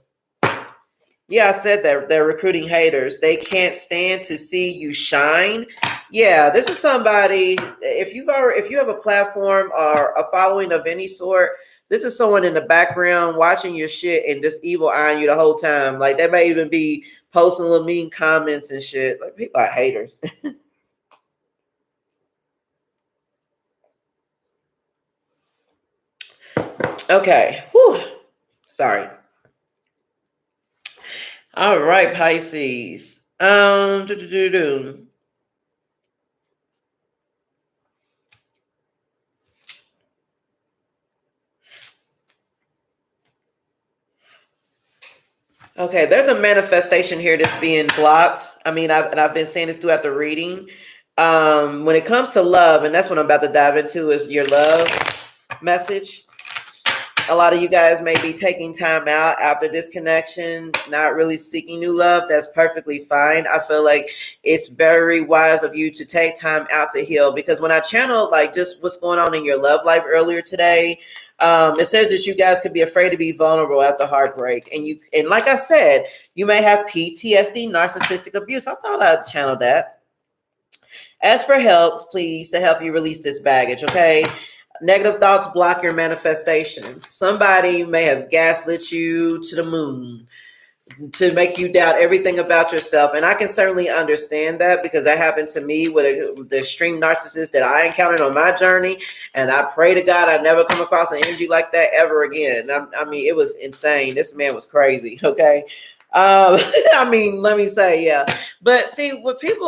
Yeah, I said that they're recruiting haters. They can't stand to see you shine. Yeah, this is somebody. If you have a platform or a following of any sort, this is someone in the background watching your shit and just evil eyeing you the whole time. Like they may even be posting little mean comments and shit. Like people are haters. Okay. Whew. Sorry. All right, Pisces. Okay, there's a manifestation here that's being blocked. I mean, I've been saying this throughout the reading. When it comes to love, and that's what I'm about to dive into, is your love message. A lot of you guys may be taking time out after this connection, not really seeking new love. That's perfectly fine. I feel like it's very wise of you to take time out to heal, because when I channeled like just what's going on in your love life earlier today, it says that you guys could be afraid to be vulnerable after heartbreak. And like I said, you may have PTSD, narcissistic abuse. I thought I'd channel that. Ask for help, please, to help you release this baggage, okay? Negative thoughts block your manifestations. Somebody may have gaslit you to the moon to make you doubt everything about yourself. And I can certainly understand that, because that happened to me with the extreme narcissist that I encountered on my journey. And I pray to God I never come across an energy like that ever again. I mean, it was insane. This man was crazy, okay? I mean, let me say, yeah. But see, what you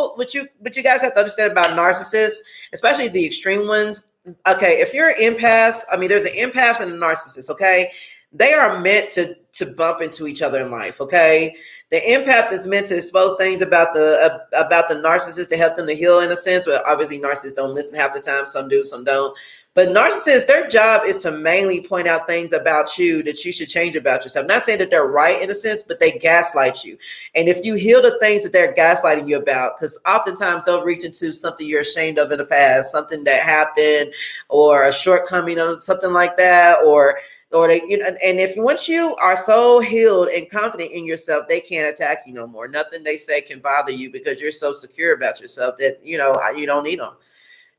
guys have to understand about narcissists, especially the extreme ones. Okay, if you're an empath, I mean, there's an empath and a narcissist. Okay, they are meant to bump into each other in life. Okay, the empath is meant to expose things about the narcissist to help them to heal in a sense. But obviously, narcissists don't listen half the time. Some do, some don't. But narcissists, their job is to mainly point out things about you that you should change about yourself. Not saying that they're right in a sense, but they gaslight you. And if you heal the things that they're gaslighting you about, because oftentimes they'll reach into something you're ashamed of in the past, something that happened, or a shortcoming of something like that, or they, and if once you are so healed and confident in yourself, they can't attack you no more. Nothing they say can bother you, because you're so secure about yourself that you don't need them.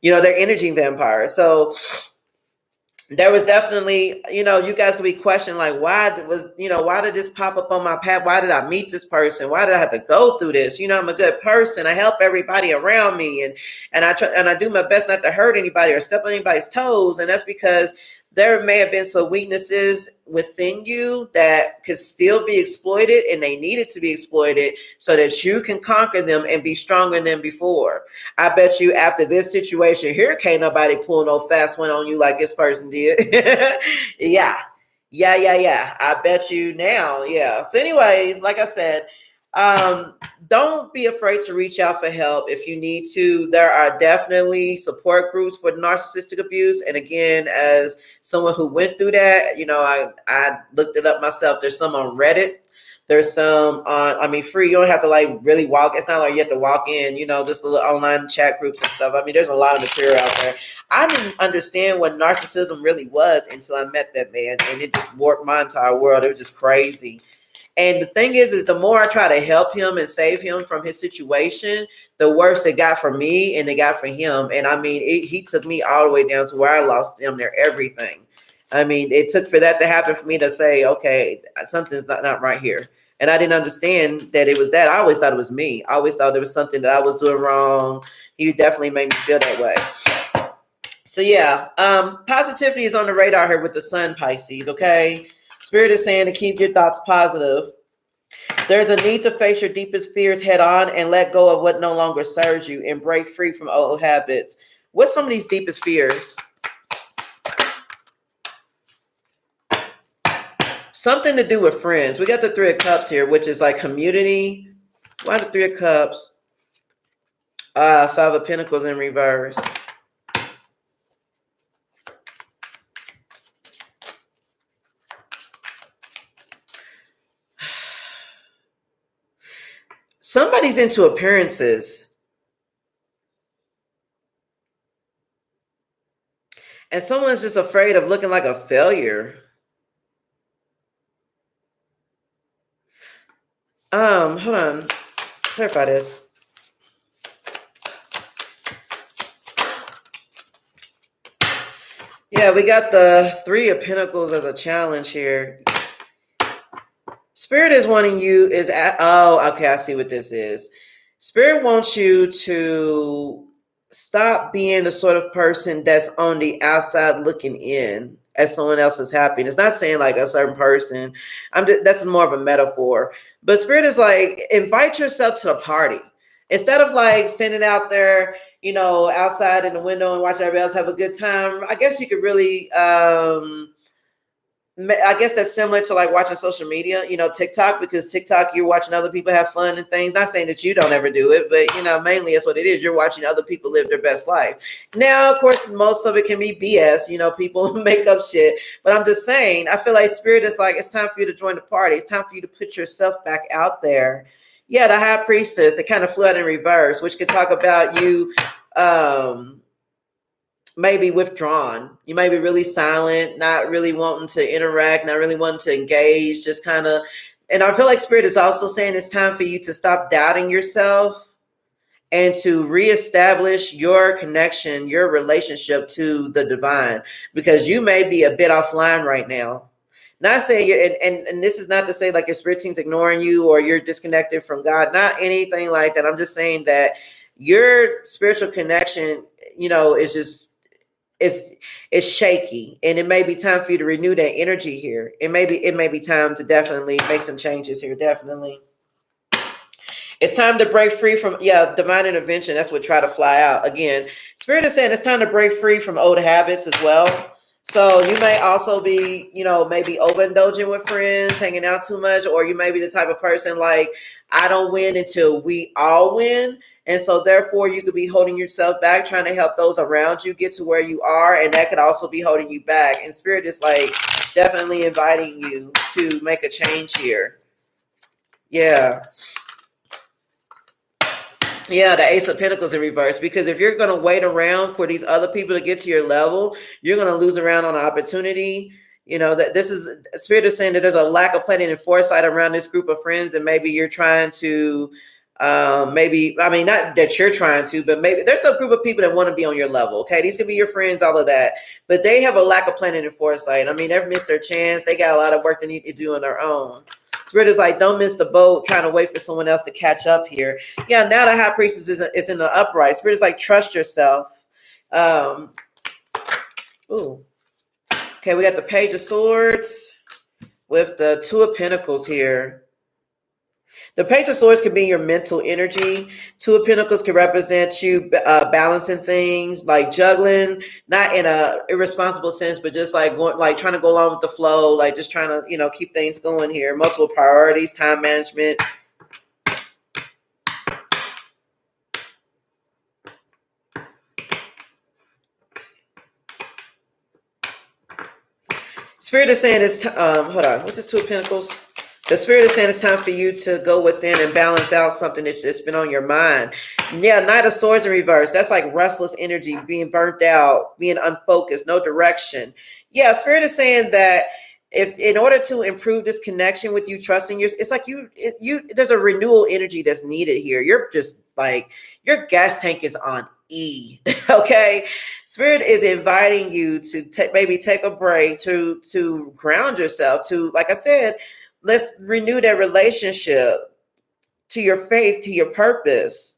They're energy vampires. So there was definitely, you guys could be questioning like, why did this pop up on my path? Why did I meet this person? Why did I have to go through this? I'm a good person. I help everybody around me, and I try, and I do my best not to hurt anybody or step on anybody's toes. And that's because there may have been some weaknesses within you that could still be exploited, and they needed to be exploited so that you can conquer them and be stronger than before. I bet you after this situation here, can't nobody pull no fast one on you like this person did. Yeah. I bet you now. Yeah. So anyways, like I said, don't be afraid to reach out for help if you need to. There are definitely support groups for narcissistic abuse. And again, as someone who went through that, I looked it up myself. There's some on Reddit. There's some on, free. You don't have to like really walk. It's not like you have to walk in, just little online chat groups and stuff. There's a lot of material out there. I didn't understand what narcissism really was until I met that man, and it just warped my entire world. It was just crazy. And the thing is the more I try to help him and save him from his situation, the worse it got for me and it got for him. And he took me all the way down to where I lost damn near everything. It took for that to happen for me to say, okay, something's not right here. And I didn't understand that it was that. I always thought it was me. I always thought there was something that I was doing wrong. He definitely made me feel that way. So yeah, positivity is on the radar here with the sun, Pisces, okay? Spirit is saying to keep your thoughts positive. There's a need to face your deepest fears head on and let go of what no longer serves you and break free from old habits. What's some of these deepest fears? Something to do with friends. We got the Three of Cups here, which is like community. Why the Three of Cups? Five of Pentacles in reverse. Somebody's into appearances. And someone's just afraid of looking like a failure. Hold on. Clarify this. Yeah, we got the Three of Pentacles as a challenge here. Spirit is wanting you okay, I see what this is. Spirit wants you to stop being the sort of person that's on the outside looking in at someone else's happiness. Not saying like a certain person. That's more of a metaphor. But Spirit is like, invite yourself to the party. Instead of like standing out there, outside in the window and watching everybody else have a good time, I guess you could really I guess that's similar to like watching social media, TikTok, because TikTok, you're watching other people have fun and things. Not saying that you don't ever do it, but mainly that's what it is. You're watching other people live their best life. Now, of course, most of it can be BS, people make up shit. But I'm just saying, I feel like Spirit is like, it's time for you to join the party. It's time for you to put yourself back out there. Yeah, the High Priestess, it kind of flew out in reverse, which could talk about you maybe withdrawn. You may be really silent, not really wanting to interact, not really wanting to engage, just kind of. And I feel like Spirit is also saying it's time for you to stop doubting yourself and to reestablish your connection, your relationship to the divine, because you may be a bit offline right now. Not saying you're, and this is not to say like your spirit team's ignoring you or you're disconnected from God, not anything like that. I'm just saying that your spiritual connection, is just, it's shaky, and it may be time for you to renew that energy here. It may be time to definitely make some changes here. Definitely. It's time to break free from, divine intervention. That's what try to fly out. Again, Spirit is saying it's time to break free from old habits as well. So you may also be, maybe overindulging with friends, hanging out too much, or you may be the type of person like, I don't win until we all win. And so therefore you could be holding yourself back, trying to help those around you get to where you are. And that could also be holding you back. And Spirit is like definitely inviting you to make a change here. Yeah. Yeah, the Ace of Pentacles in reverse, because if you're going to wait around for these other people to get to your level, you're going to lose around on an opportunity. That this is Spirit is saying that there's a lack of planning and foresight around this group of friends, and maybe you're trying to not that you're trying to, but maybe there's a group of people that want to be on your level. Okay, these could be your friends, all of that, but they have a lack of planning and foresight. They've missed their chance. They got a lot of work they need to do on their own. Spirit is like, don't miss the boat trying to wait for someone else to catch up here. Yeah, now the High Priestess is in the upright. Spirit is like, trust yourself. Ooh. Okay, we got the Page of Swords with the Two of Pentacles here. The Page of Swords could be your mental energy. Two of Pentacles could represent you balancing things, like juggling, not in a irresponsible sense, but just like going, like trying to go along with the flow, like just trying to, keep things going here. Multiple priorities, time management. Spirit is saying it's hold on. What's this Two of Pentacles? The Spirit is saying it's time for you to go within and balance out something that's been on your mind. Yeah, Knight of Swords in reverse. That's like restless energy, being burnt out, being unfocused, no direction. Yeah, Spirit is saying that if in order to improve this connection with you, trusting yours, it's like there's a renewal energy that's needed here. You're just like, your gas tank is on E. Okay, Spirit is inviting you to maybe take a break, to ground yourself, to, like I said, let's renew that relationship to your faith, to your purpose.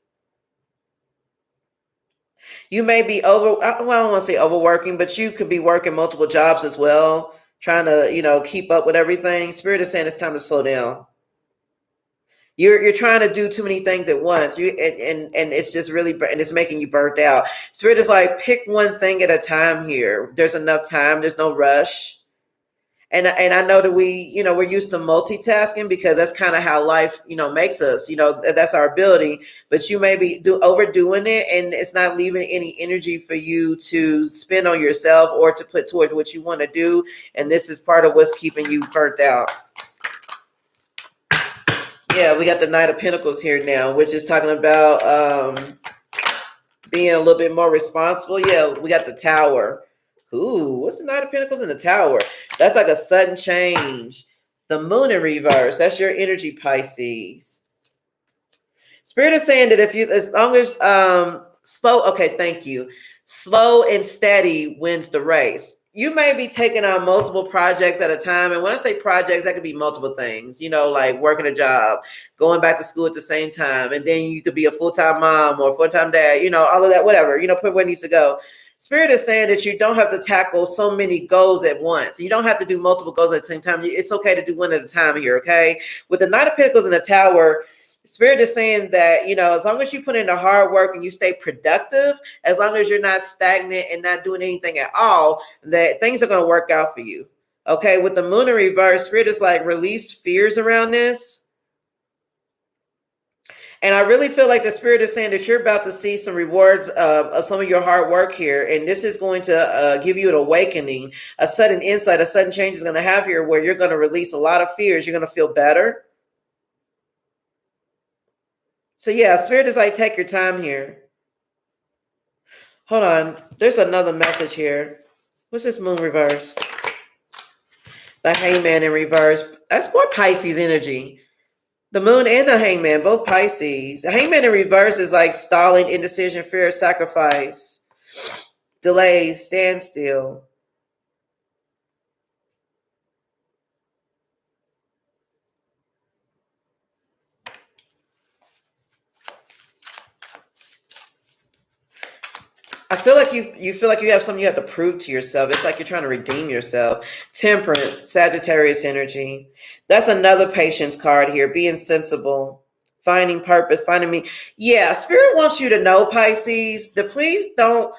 You may be well, I don't want to say overworking, but you could be working multiple jobs as well, trying to, keep up with everything. Spirit is saying it's time to slow down. You're trying to do too many things at once. And it's just really, and it's making you burnt out. Spirit is like, pick one thing at a time here. There's enough time. There's no rush. And I know that we're used to multitasking because that's kind of how life, makes us, that's our ability, but you may be overdoing it and it's not leaving any energy for you to spend on yourself or to put towards what you want to do. And this is part of what's keeping you burnt out. Yeah, we got the Knight of Pentacles here now, which is talking about being a little bit more responsible. Yeah, we got the Tower. Ooh, what's the Knight of Pentacles in the Tower? That's like a sudden change. The Moon in reverse. That's your energy, Pisces. Spirit is saying that as long as slow. Okay, thank you. Slow and steady wins the race. You may be taking on multiple projects at a time. And when I say projects, that could be multiple things, like working a job, going back to school at the same time. And then you could be a full-time mom or a full-time dad, all of that, whatever, put where it needs to go. Spirit is saying that you don't have to tackle so many goals at once. You don't have to do multiple goals at the same time. It's okay to do one at a time here, okay? With the Knight of Pentacles in the Tower, Spirit is saying that, as long as you put in the hard work and you stay productive, as long as you're not stagnant and not doing anything at all, that things are going to work out for you. Okay, with the Moon in reverse, Spirit is like, release fears around this. And I really feel like the Spirit is saying that you're about to see some rewards of some of your hard work here. And this is going to give you an awakening, a sudden insight, a sudden change is going to have here where you're going to release a lot of fears. You're going to feel better. So yeah, Spirit is like, take your time here. Hold on. There's another message here. What's this Moon reverse? The Hangman in reverse. That's more Pisces energy. The Moon and the Hangman, both Pisces. The Hangman in reverse is like stalling, indecision, fear, sacrifice, delays, standstill. I feel like you feel like you have something you have to prove to yourself. It's like you're trying to redeem yourself. Temperance, Sagittarius energy. That's another patience card here. Being sensible, finding purpose, finding me. Yeah, Spirit wants you to know, Pisces, that please don't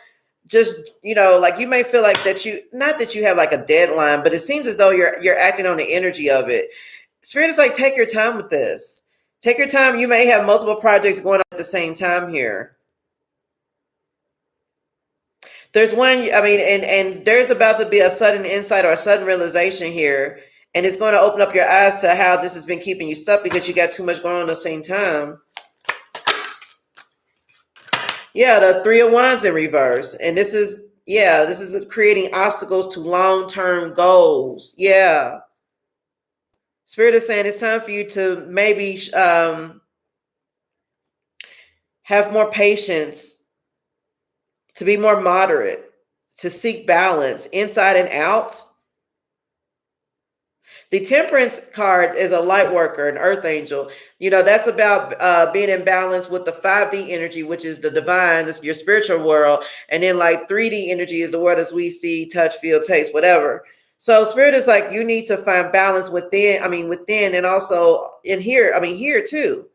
just, like you may feel like that not that you have like a deadline, but it seems as though you're acting on the energy of it. Spirit is like, take your time with this. Take your time. You may have multiple projects going on at the same time here. There's one, and there's about to be a sudden insight or a sudden realization here. And it's going to open up your eyes to how this has been keeping you stuck because you got too much going on at the same time. Yeah, the Three of Wands in reverse. And this is creating obstacles to long-term goals. Yeah. Spirit is saying it's time for you to maybe have more patience, to be more moderate, to seek balance inside and out. The Temperance card is a light worker, an earth angel. That's about being in balance with the 5D energy, which is the divine, this your spiritual world. And then like 3D energy is the world as we see, touch, feel, taste, whatever. So Spirit is like, you need to find balance within, and also in here, here too.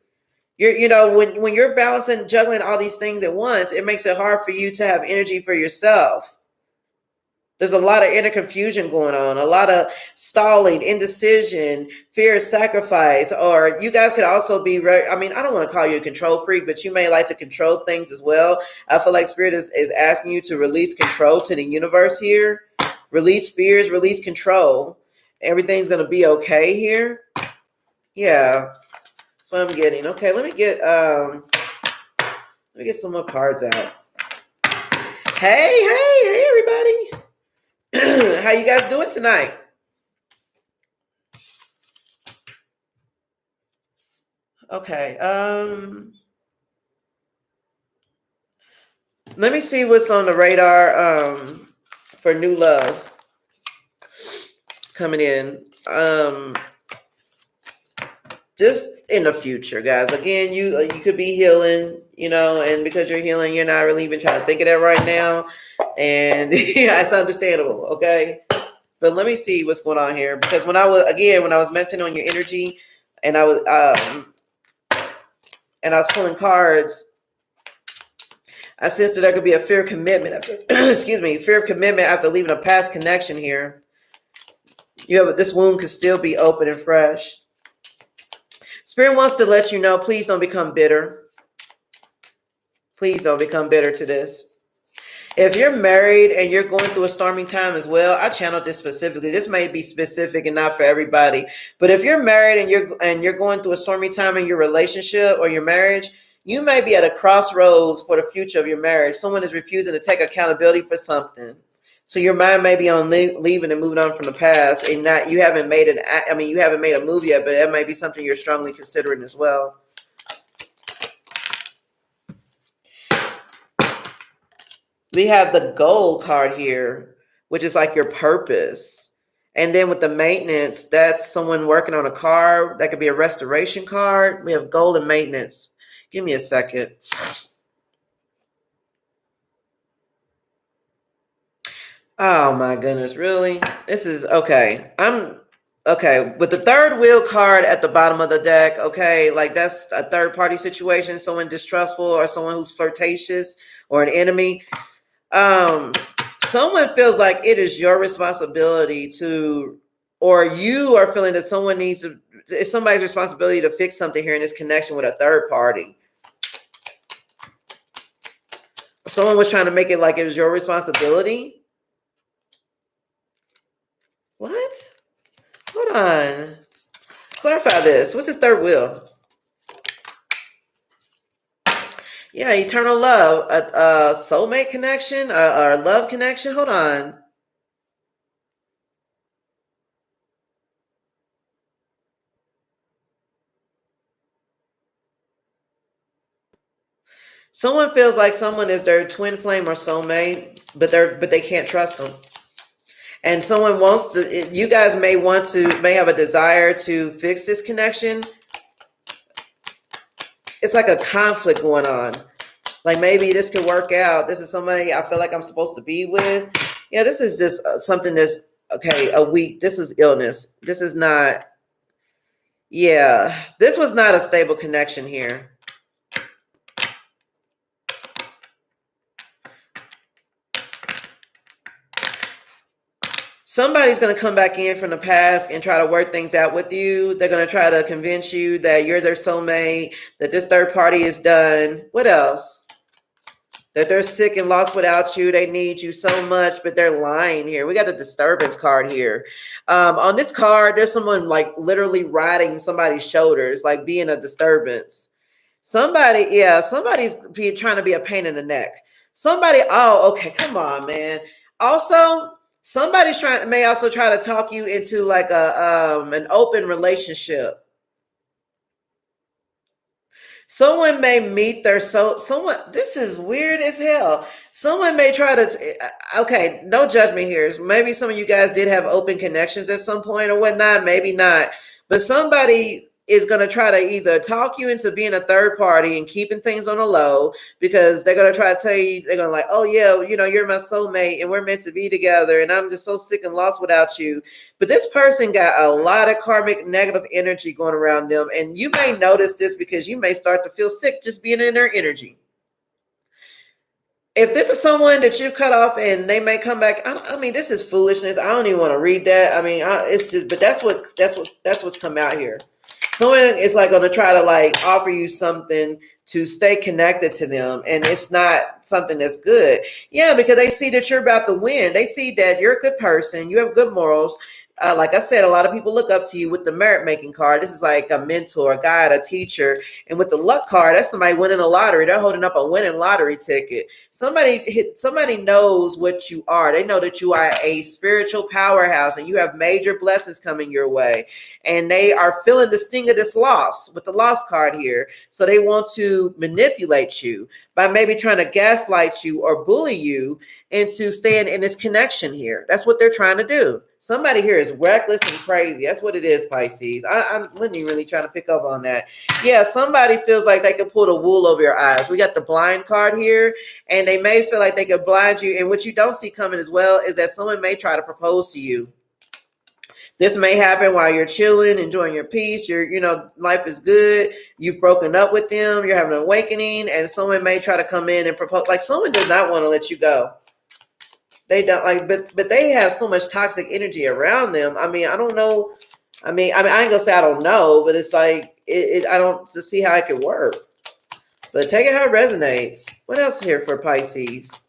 When you're balancing, juggling all these things at once, it makes it hard for you to have energy for yourself. There's a lot of inner confusion going on, a lot of stalling, indecision, fear, sacrifice, or you guys could also be, I don't want to call you a control freak, but you may like to control things as well. I feel like Spirit is asking you to release control to the universe here. Release fears, release control. Everything's going to be okay here. Yeah, that's what I'm getting. Okay, let me get some more cards out. Hey, everybody. How you guys doing tonight? Okay. Let me see what's on the radar for new love coming in. just in the future, guys. Again, you could be healing, and because you're healing, you're not really even trying to think of that right now. And it's understandable, okay? But let me see what's going on here. Because when I was mentioning on your energy and I was pulling cards, I sense that there could be a fear of commitment after, fear of commitment after leaving a past connection here. This wound could still be open and fresh. Spirit wants to let you know, please don't become bitter. Please don't become bitter to this. If you're married and you're going through a stormy time as well, I channeled this specifically. This may be specific and not for everybody. But if you're married and you're going through a stormy time in your relationship or your marriage, you may be at a crossroads for the future of your marriage. Someone is refusing to take accountability for something. So your mind may be on leaving and moving on from the past, and you haven't made a move yet, but that might be something you're strongly considering as well. We have the gold card here, which is like your purpose. And then with the maintenance, that's someone working on a car. That could be a restoration card. We have gold and maintenance. Give me a second. Oh my goodness, really? This is okay. Okay, with the third wheel card at the bottom of the deck, okay, like that's a third party situation, someone distrustful or someone who's flirtatious or an enemy. Someone feels like it is your responsibility or you are feeling that it's somebody's responsibility to fix something here in this connection with a third party. Someone was trying to make it like it was your responsibility. What? Hold on. Clarify this. What's this third wheel? Yeah, eternal love, a soulmate connection, a love connection. Hold on. Someone feels like someone is their twin flame or soulmate, but they can't trust them. And someone wants to. You guys may have a desire to fix this connection. It's like a conflict going on. Like maybe this could work out. This is somebody I feel like I'm supposed to be with. Yeah, this is just something that's okay. A week. This is illness. This is not. Yeah, this was not a stable connection here. Somebody's going to come back in from the past and try to work things out with you. They're going to try to convince you that you're their soulmate, that this third party is done. What else? That they're sick and lost without you. They need you so much, but they're lying here. We got the disturbance card here. On this card, there's someone like literally riding somebody's shoulders, like being a disturbance. Somebody's trying to be a pain in the neck. Okay, come on, man. Also, somebody's may also try to talk you into like an open relationship. Someone may meet this is weird as hell. Someone may try to, okay, no judgment here. Maybe some of you guys did have open connections at some point or whatnot, maybe not. But somebody is going to try to either talk you into being a third party and keeping things on the low, because they're going to try to tell you, they're going to like, oh yeah, you're my soulmate and we're meant to be together and I'm just so sick and lost without you. But this person got a lot of karmic negative energy going around them, and you may notice this because you may start to feel sick just being in their energy. If this is someone that you've cut off and they may come back, this is foolishness. I don't even want to read that. It's just, but that's what's come out here. Someone is like going to try to like offer you something to stay connected to them, and it's not something that's good. Yeah, because they see that you're about to win. They see that you're a good person. You have good morals. Like I said, a lot of people look up to you with the merit making card. This is like a mentor, a guide, a teacher. And with the luck card, that's somebody winning a lottery. They're holding up a winning lottery ticket. Somebody knows what you are. They know that you are a spiritual powerhouse and you have major blessings coming your way. And they are feeling the sting of this loss with the loss card here. So they want to manipulate you by maybe trying to gaslight you or bully you into staying in this connection here. That's what they're trying to do. Somebody here is reckless and crazy. That's what it is, Pisces. I wasn't even really trying to pick up on that. Yeah, somebody feels like they can pull the wool over your eyes. We got the blind card here, and they may feel like they could blind you. And what you don't see coming as well is that someone may try to propose to you. This may happen while you're chilling, enjoying your peace. Life is good. You've broken up with them. You're having an awakening, and someone may try to come in and propose. Like, someone does not want to let you go. They don't but they have so much toxic energy around them. I mean, I don't know. I ain't gonna say I don't know, but it's like I don't to see how it could work. But take it how it resonates. What else is here for Pisces?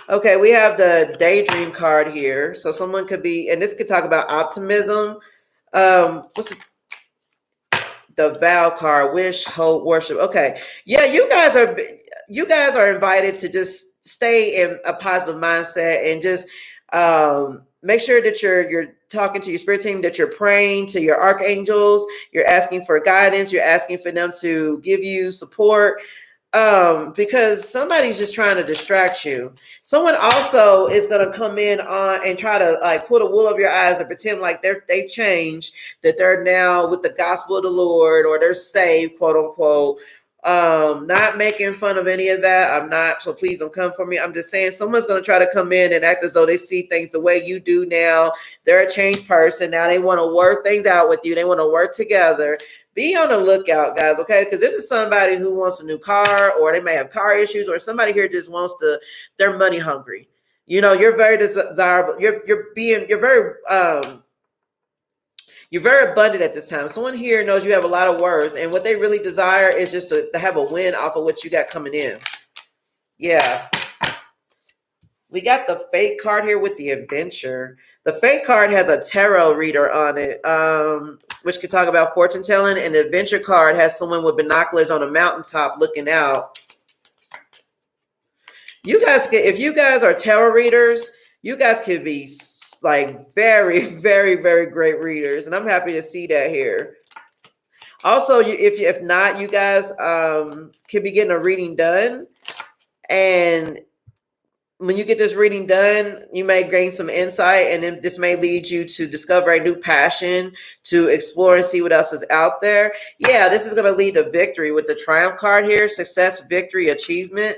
Okay, we have the daydream card here. So someone could be, and this could talk about optimism. What's the vow card? Wish, hope, worship. Okay, yeah, you guys are invited to just stay in a positive mindset and just make sure that you're talking to your spirit team, that you're praying to your archangels, you're asking for guidance, you're asking for them to give you support, because somebody's just trying to distract you. Someone also is going to come in on and try to like put a wool over your eyes and pretend like they've changed, that they're now with the gospel of the Lord, or they're saved, quote unquote. Not making fun of any of that. I'm not, so please don't come for me. I'm just saying someone's going to try to come in and act as though they see things the way you do now. They're a changed person. Now they want to work things out with you. They want to work together. Be on the lookout, guys, okay? Because this is somebody who wants a new car, or they may have car issues, or somebody here just wants they're money hungry. You're very desirable. You're very abundant at this time. Someone here knows you have a lot of worth, and what they really desire is just to have a win off of what you got coming in. Yeah. We got the fate card here with the adventure. The fate card has a tarot reader on it, which could talk about fortune telling, and the adventure card has someone with binoculars on a mountaintop looking out. If you guys are tarot readers, you guys could be like very, very, very great readers, and I'm happy to see that here. Also, if not, you guys can be getting a reading done, and when you get this reading done, you may gain some insight, and then this may lead you to discover a new passion, to explore and see what else is out there. Yeah, this is going to lead to victory with the triumph card here: success, victory, achievement.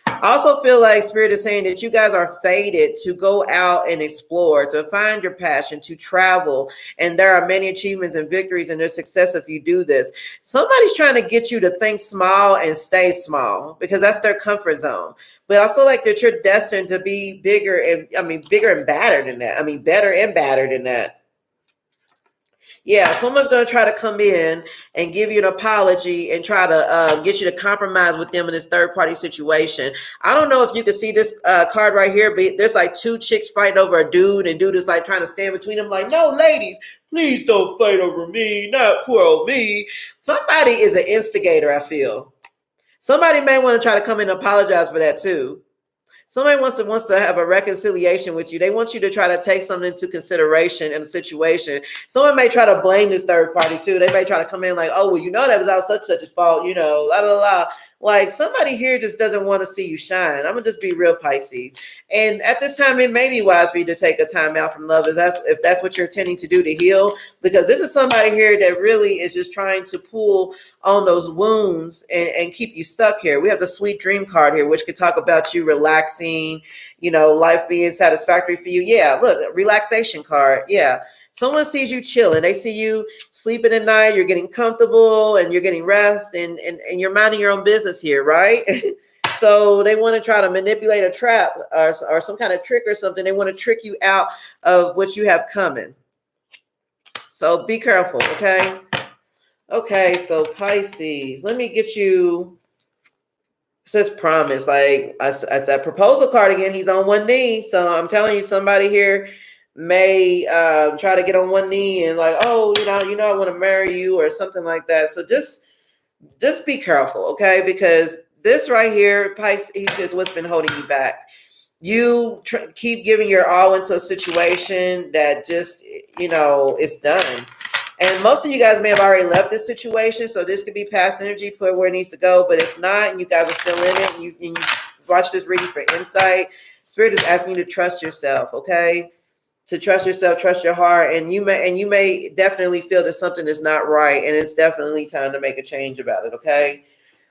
I also feel like Spirit is saying that you guys are fated to go out and explore, to find your passion, to travel. And there are many achievements and victories and there's success if you do this. Somebody's trying to get you to think small and stay small because that's their comfort zone. But I feel like that you're destined to be bigger and badder than that. Better and badder than that. Yeah, someone's going to try to come in and give you an apology and try to get you to compromise with them in this third-party situation. I don't know if you can see this card right here, but there's like two chicks fighting over a dude, and dude is like trying to stand between them like, no, ladies, please don't fight over me, not poor old me. Somebody is an instigator, I feel. Somebody may want to try to come in and apologize for that too. Somebody wants to have a reconciliation with you. They want you to try to take something into consideration in a situation. Someone may try to blame this third party too. They may try to come in like, oh, well, that was out such fault, la, la, la. Like somebody here just doesn't want to see you shine. I'm going to just be real, Pisces. And at this time, it may be wise for you to take a time out from love if that's what you're intending to do to heal, because this is somebody here that really is just trying to pull on those wounds and keep you stuck here. We have the sweet dream card here, which could talk about you relaxing, life being satisfactory for you. Yeah, look, relaxation card. Yeah. Someone sees you chilling. They see you sleeping at night. You're getting comfortable and you're getting rest and you're minding your own business here, right? So they want to try to manipulate a trap or some kind of trick or something. They want to trick you out of what you have coming. So be careful, okay? Okay, so Pisces, let me get you. It says promise. Like I said, proposal card again. He's on one knee. So I'm telling you, somebody here may try to get on one knee and like, oh, I want to marry you or something like that. So just be careful, okay? Because this right here, Pisces, is what's been holding you back. You keep giving your all into a situation that just, it's done. And most of you guys may have already left this situation, so this could be past energy, put where it needs to go. But if not, and you guys are still in it, and you watch this reading for insight, Spirit is asking you to trust yourself, okay? To trust yourself, trust your heart, and you may definitely feel that something is not right, and it's definitely time to make a change about it, okay?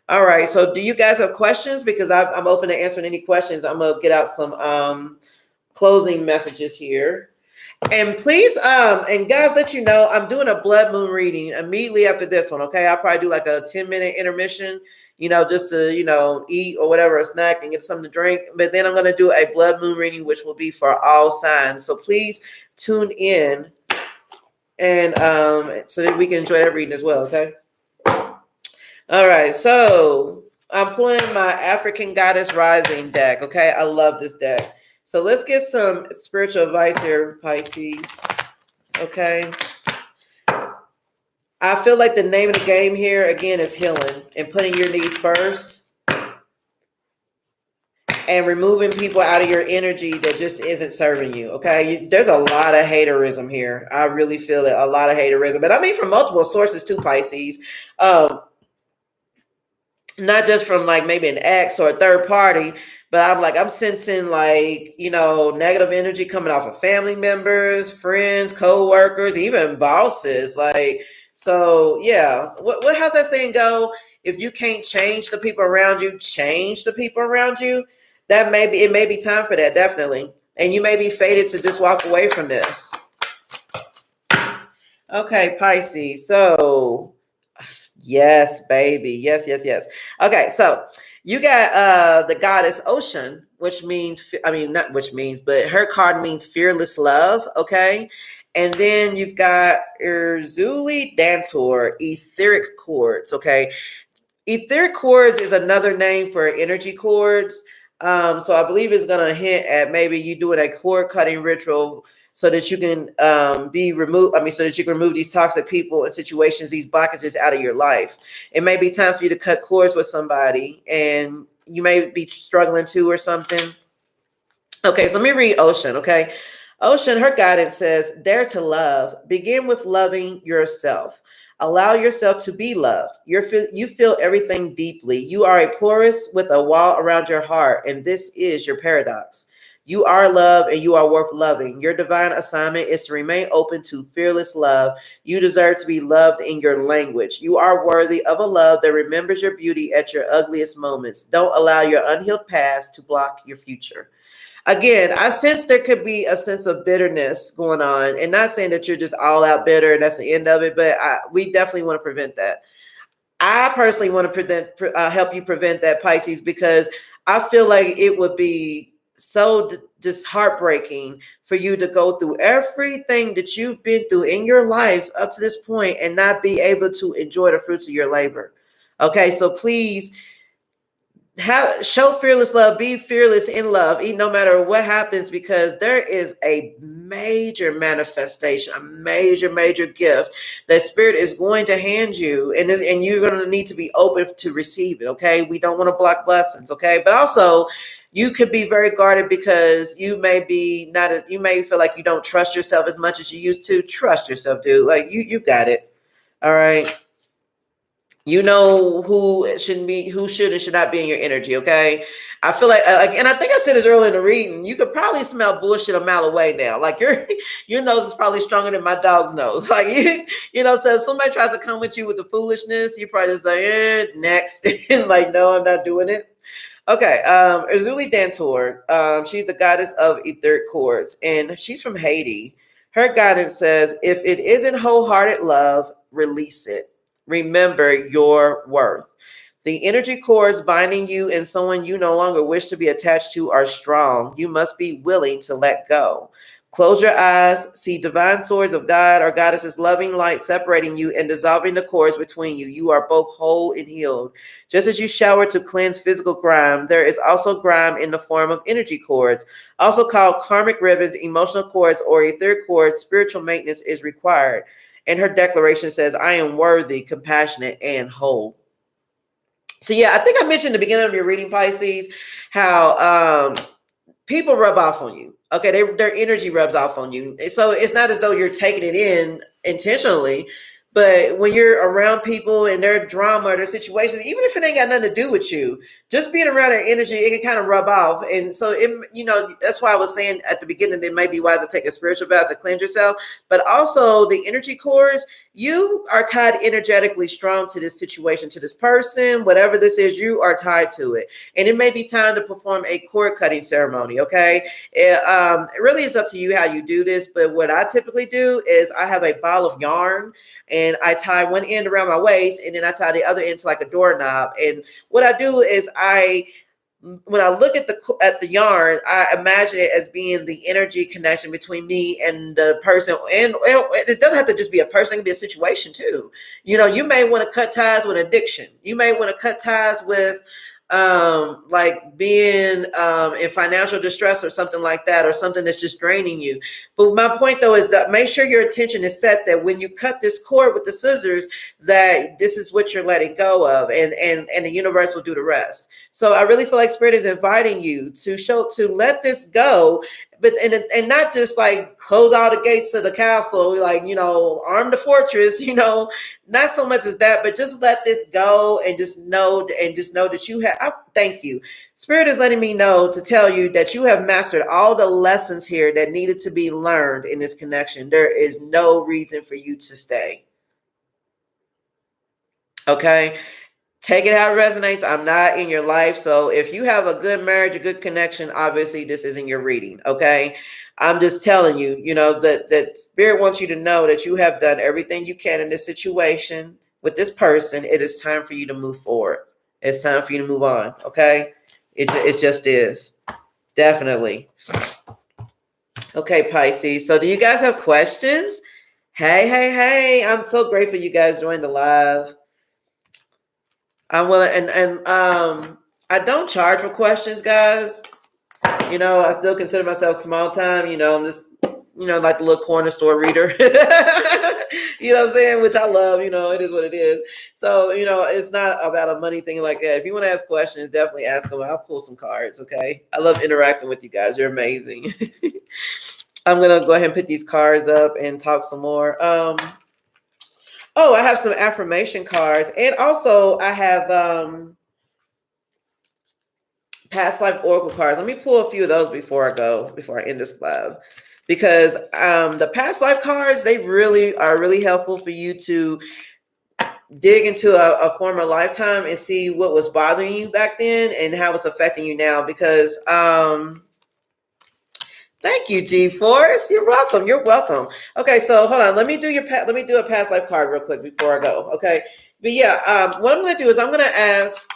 All right, so do you guys have questions? Because I'm open to answering any questions. I'm gonna get out some closing messages here. And please, and guys, let you know, I'm doing a blood moon reading immediately after this one, okay? I'll probably do like a 10-minute intermission, just to, eat or whatever, a snack and get something to drink. But then I'm going to do a blood moon reading, which will be for all signs. So please tune in and so that we can enjoy that reading as well, okay? All right, so I'm pulling my African Goddess Rising deck, okay? I love this deck. So let's get some spiritual advice here, Pisces. Okay. I feel like the name of the game here, again, is healing and putting your needs first and removing people out of your energy that just isn't serving you. Okay. There's a lot of haterism here. I really feel it. A lot of haterism. But I mean, from multiple sources too, Pisces. Not just from like maybe an ex or a third party, but I'm sensing negative energy coming off of family members, friends, co-workers, even bosses. So yeah, how's that saying go? If you can't change the people around you, change the people around you. It may be time for that, definitely. And you may be fated to just walk away from this. Okay, Pisces. So yes, baby. Yes. Okay, so you got the goddess Ocean, which means, not which means, but her card means fearless love, okay? And then you've got Erzuli Dantor, etheric cords, okay? Etheric cords is another name for energy cords. So I believe it's going to hint at maybe you doing a cord cutting ritual so that you can so that you can remove these toxic people and situations, these blockages out of your life. It may be time for you to cut cords with somebody and you may be struggling too or something. Okay, so let me read Ocean, okay? Ocean, her guidance says, dare to love. Begin with loving yourself. Allow yourself to be loved. You feel everything deeply. You are a porous with a wall around your heart, and this is your paradox. You are loved and you are worth loving. Your divine assignment is to remain open to fearless love. You deserve to be loved in your language. You are worthy of a love that remembers your beauty at your ugliest moments. Don't allow your unhealed past to block your future. Again, I sense there could be a sense of bitterness going on, and not saying that you're just all out bitter and that's the end of it, but we definitely want to prevent that. I personally want to help you prevent that, Pisces, because I feel like it would be so just heartbreaking for you to go through everything that you've been through in your life up to this point and not be able to enjoy the fruits of your labor. Okay, so please show fearless love, be fearless in love, no matter what happens, because there is a major manifestation, a major gift that Spirit is going to hand you, and you're going to need to be open to receive it. Okay, we don't want to block blessings. Okay, but also you could be very guarded because you may feel like you don't trust yourself as much as you used to. Trust yourself, dude. Like you got it. All right. You know who should and should not be in your energy, okay? I feel like, and I think I said this earlier in the reading, you could probably smell bullshit a mile away now. Like your nose is probably stronger than my dog's nose. Like, so if somebody tries to come with you with the foolishness, you probably just like, next. And like, no, I'm not doing it. Okay, Erzuli Dantor, she's the goddess of etheric cords, and she's from Haiti. Her guidance says, if it isn't wholehearted love, release it. Remember your worth. The energy cords binding you and someone you no longer wish to be attached to are strong. You must be willing to let go. Close your eyes, see divine swords of God or goddesses loving light separating you and dissolving the cords between you. You are both whole and healed. Just as you shower to cleanse physical grime, there is also grime in the form of energy cords, also called karmic ribbons, emotional cords, or etheric cords. Spiritual maintenance is required. And her declaration says, I am worthy, compassionate, and whole. So yeah, I think I mentioned at the beginning of your reading, Pisces, how people rub off on you. Okay, their energy rubs off on you. So it's not as though you're taking it in intentionally. But when you're around people and their drama or their situations, even if it ain't got nothing to do with you, just being around their energy, it can kind of rub off. And so, that's why I was saying at the beginning, it might be wise to take a spiritual bath to cleanse yourself. But also the energy cores, you are tied energetically strong to this situation, to this person, whatever this is, you are tied to it. And it may be time to perform a cord cutting ceremony, okay? It really is up to you how you do this. But what I typically do is I have a ball of yarn, and I tie one end around my waist, and then I tie the other end to like a doorknob. And what I do is when I look at the yarn, I imagine it as being the energy connection between me and the person. And it doesn't have to just be a person; it can be a situation too. You may want to cut ties with addiction. You may want to cut ties with like being in financial distress or something like that, or something that's just draining you. But my point though is that make sure your attention is set that when you cut this cord with the scissors, that this is what you're letting go of, and the universe will do the rest. So I really feel like Spirit is inviting you to let this go, but and not just like close all the gates to the castle, like arm the fortress, not so much as that, but just let this go and just know that you have. Thank you. Spirit is letting me know to tell you that you have mastered all the lessons here that needed to be learned in this connection. There is no reason for you to stay. Okay. Take it how it resonates. I'm not in your life. So if you have a good marriage, a good connection, obviously this isn't your reading. Okay. I'm just telling you, that Spirit wants you to know that you have done everything you can in this situation with this person. It is time for you to move forward. It's time for you to move on. Okay. It just is. Definitely. Okay, Pisces. So do you guys have questions? Hey. I'm so grateful you guys joined the live. I'm willing, and I don't charge for questions, guys. I still consider myself small time. I'm just, like the little corner store reader. You know what I'm saying? Which I love. It is what it is. So, it's not about a money thing like that. If you want to ask questions, definitely ask them. I'll pull some cards. Okay. I love interacting with you guys. You're amazing. I'm gonna go ahead and put these cards up and talk some more. Oh, I have some affirmation cards, and also I have past life oracle cards. Let me pull a few of those before I end this live, because the past life cards, they really are really helpful for you to dig into a former lifetime and see what was bothering you back then and how it's affecting you now. Because thank you, G-Force. You're welcome. You're welcome. Okay, so hold on. Let me do a past life card real quick before I go. Okay, but yeah, what I'm going to do is I'm going to ask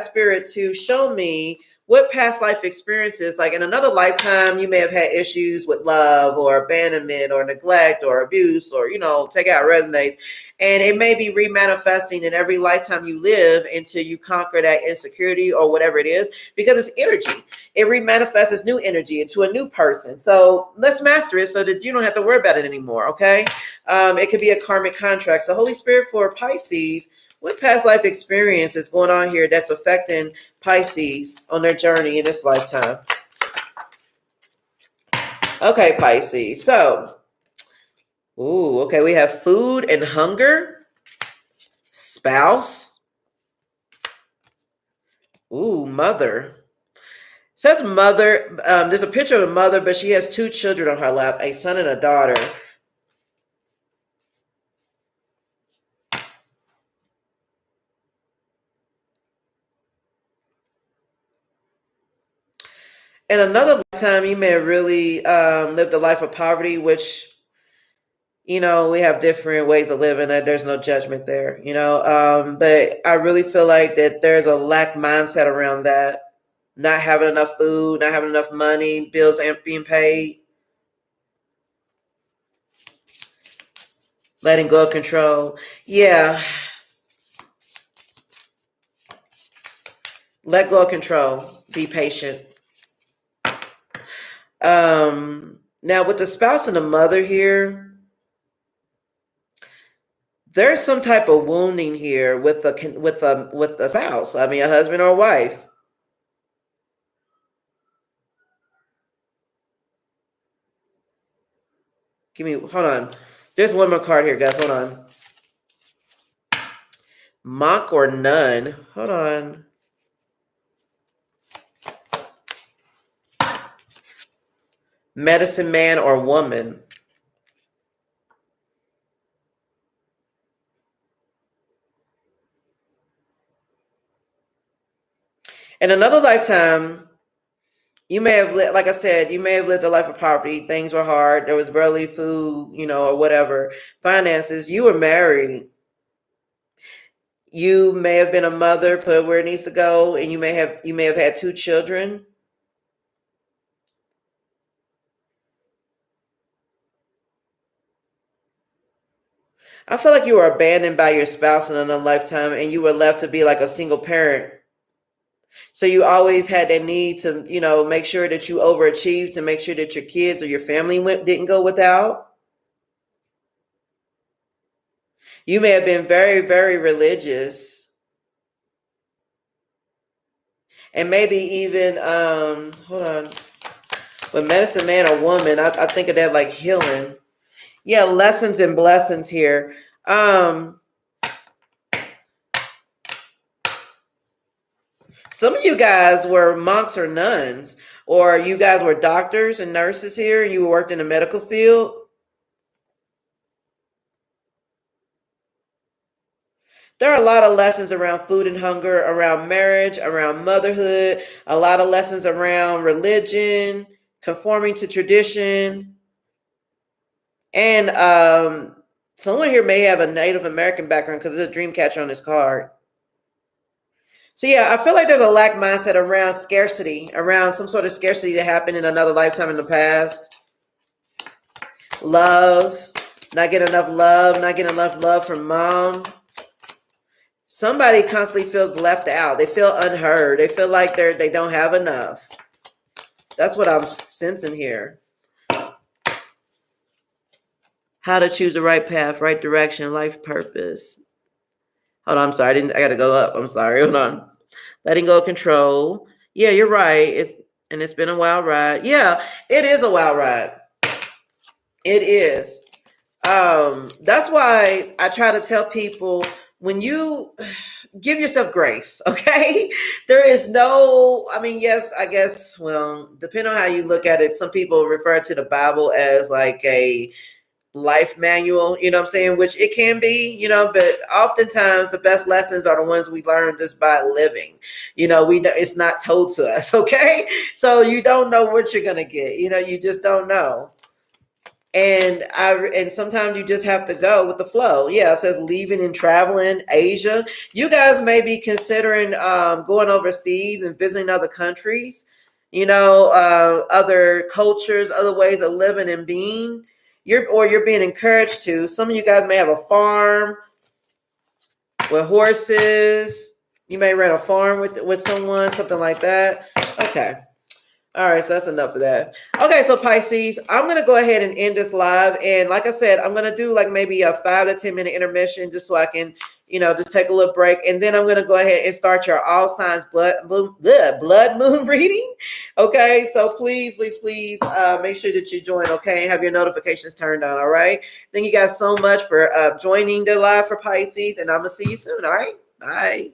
Spirit to show me what past life experiences, like in another lifetime, you may have had issues with love or abandonment or neglect or abuse, or take out resonates, and it may be remanifesting in every lifetime you live until you conquer that insecurity or whatever it is, because it's energy. It remanifests as new energy into a new person. So let's master it so that you don't have to worry about it anymore. Okay, it could be a karmic contract. So Holy Spirit, for Pisces, what past life experience is going on here that's affecting Pisces on their journey in this lifetime? Okay, Pisces. So, okay, we have food and hunger, spouse. Mother. Says mother. There's a picture of a mother, but she has two children on her lap, a son and a daughter. In another lifetime, you may have really lived a life of poverty, which, we have different ways of living, that there's no judgment there, but I really feel like that there's a lack mindset around that, not having enough food, not having enough money, bills aren't being paid, letting go of control. Yeah. Let go of control. Be patient. Now with the spouse and the mother here, there's some type of wounding here with a spouse. I mean, a husband or a wife. Hold on. There's one more card here, guys. Hold on. Monk or nun. Hold on. Medicine man or woman. In another lifetime, you may have lived, like I said, you may have lived a life of poverty. Things were hard. There was barely food, or whatever. Finances. You were married. You may have been a mother, put where it needs to go, and you may have had 2 children. I feel like you were abandoned by your spouse in another lifetime, and you were left to be like a single parent. So you always had that need to, make sure that you overachieved, to make sure that your kids or your family didn't go without. You may have been very, very religious. And maybe even, hold on, with medicine man or woman, I think of that like healing. Yeah, lessons and blessings here. Some of you guys were monks or nuns, or you guys were doctors and nurses here, and you worked in the medical field. There are a lot of lessons around food and hunger, around marriage, around motherhood, a lot of lessons around religion, conforming to tradition. And someone here may have a Native American background because there's a dream catcher on this card. So yeah, I feel like there's a lack mindset around scarcity, around some sort of scarcity that happened in another lifetime in the past. Love, not getting enough love, not getting enough love from mom. Somebody constantly feels left out. They feel unheard. They feel like they don't have enough. That's what I'm sensing here. How to choose the right path, right direction, life purpose. Hold on, I'm sorry. I got to go up. I'm sorry. Hold on. Letting go of control. Yeah, you're right. It's been a wild ride. Yeah, it is a wild ride. It is. That's why I try to tell people, when you give yourself grace, okay? There is no, yes, I guess, well, depending on how you look at it, some people refer to the Bible as like a life manual, you know what I'm saying? Which it can be, but oftentimes the best lessons are the ones we learn just by living. It's not told to us, okay? So you don't know what you're gonna get, you just don't know. And sometimes you just have to go with the flow. Yeah, it says leaving and traveling Asia. You guys may be considering going overseas and visiting other countries, other cultures, other ways of living and being. You're being encouraged to. Some of you guys may have a farm with horses. You may rent a farm with someone, something like that. Okay. All right, so that's enough of that. Okay, so Pisces, I'm going to go ahead and end this live. And like I said, I'm going to do like maybe a 5 to 10 minute intermission just so I can, just take a little break. And then I'm going to go ahead and start your all signs blood moon reading. Okay, so please make sure that you join, okay, and have your notifications turned on, all right? Thank you guys so much for joining the live for Pisces, and I'm going to see you soon, all right? Bye.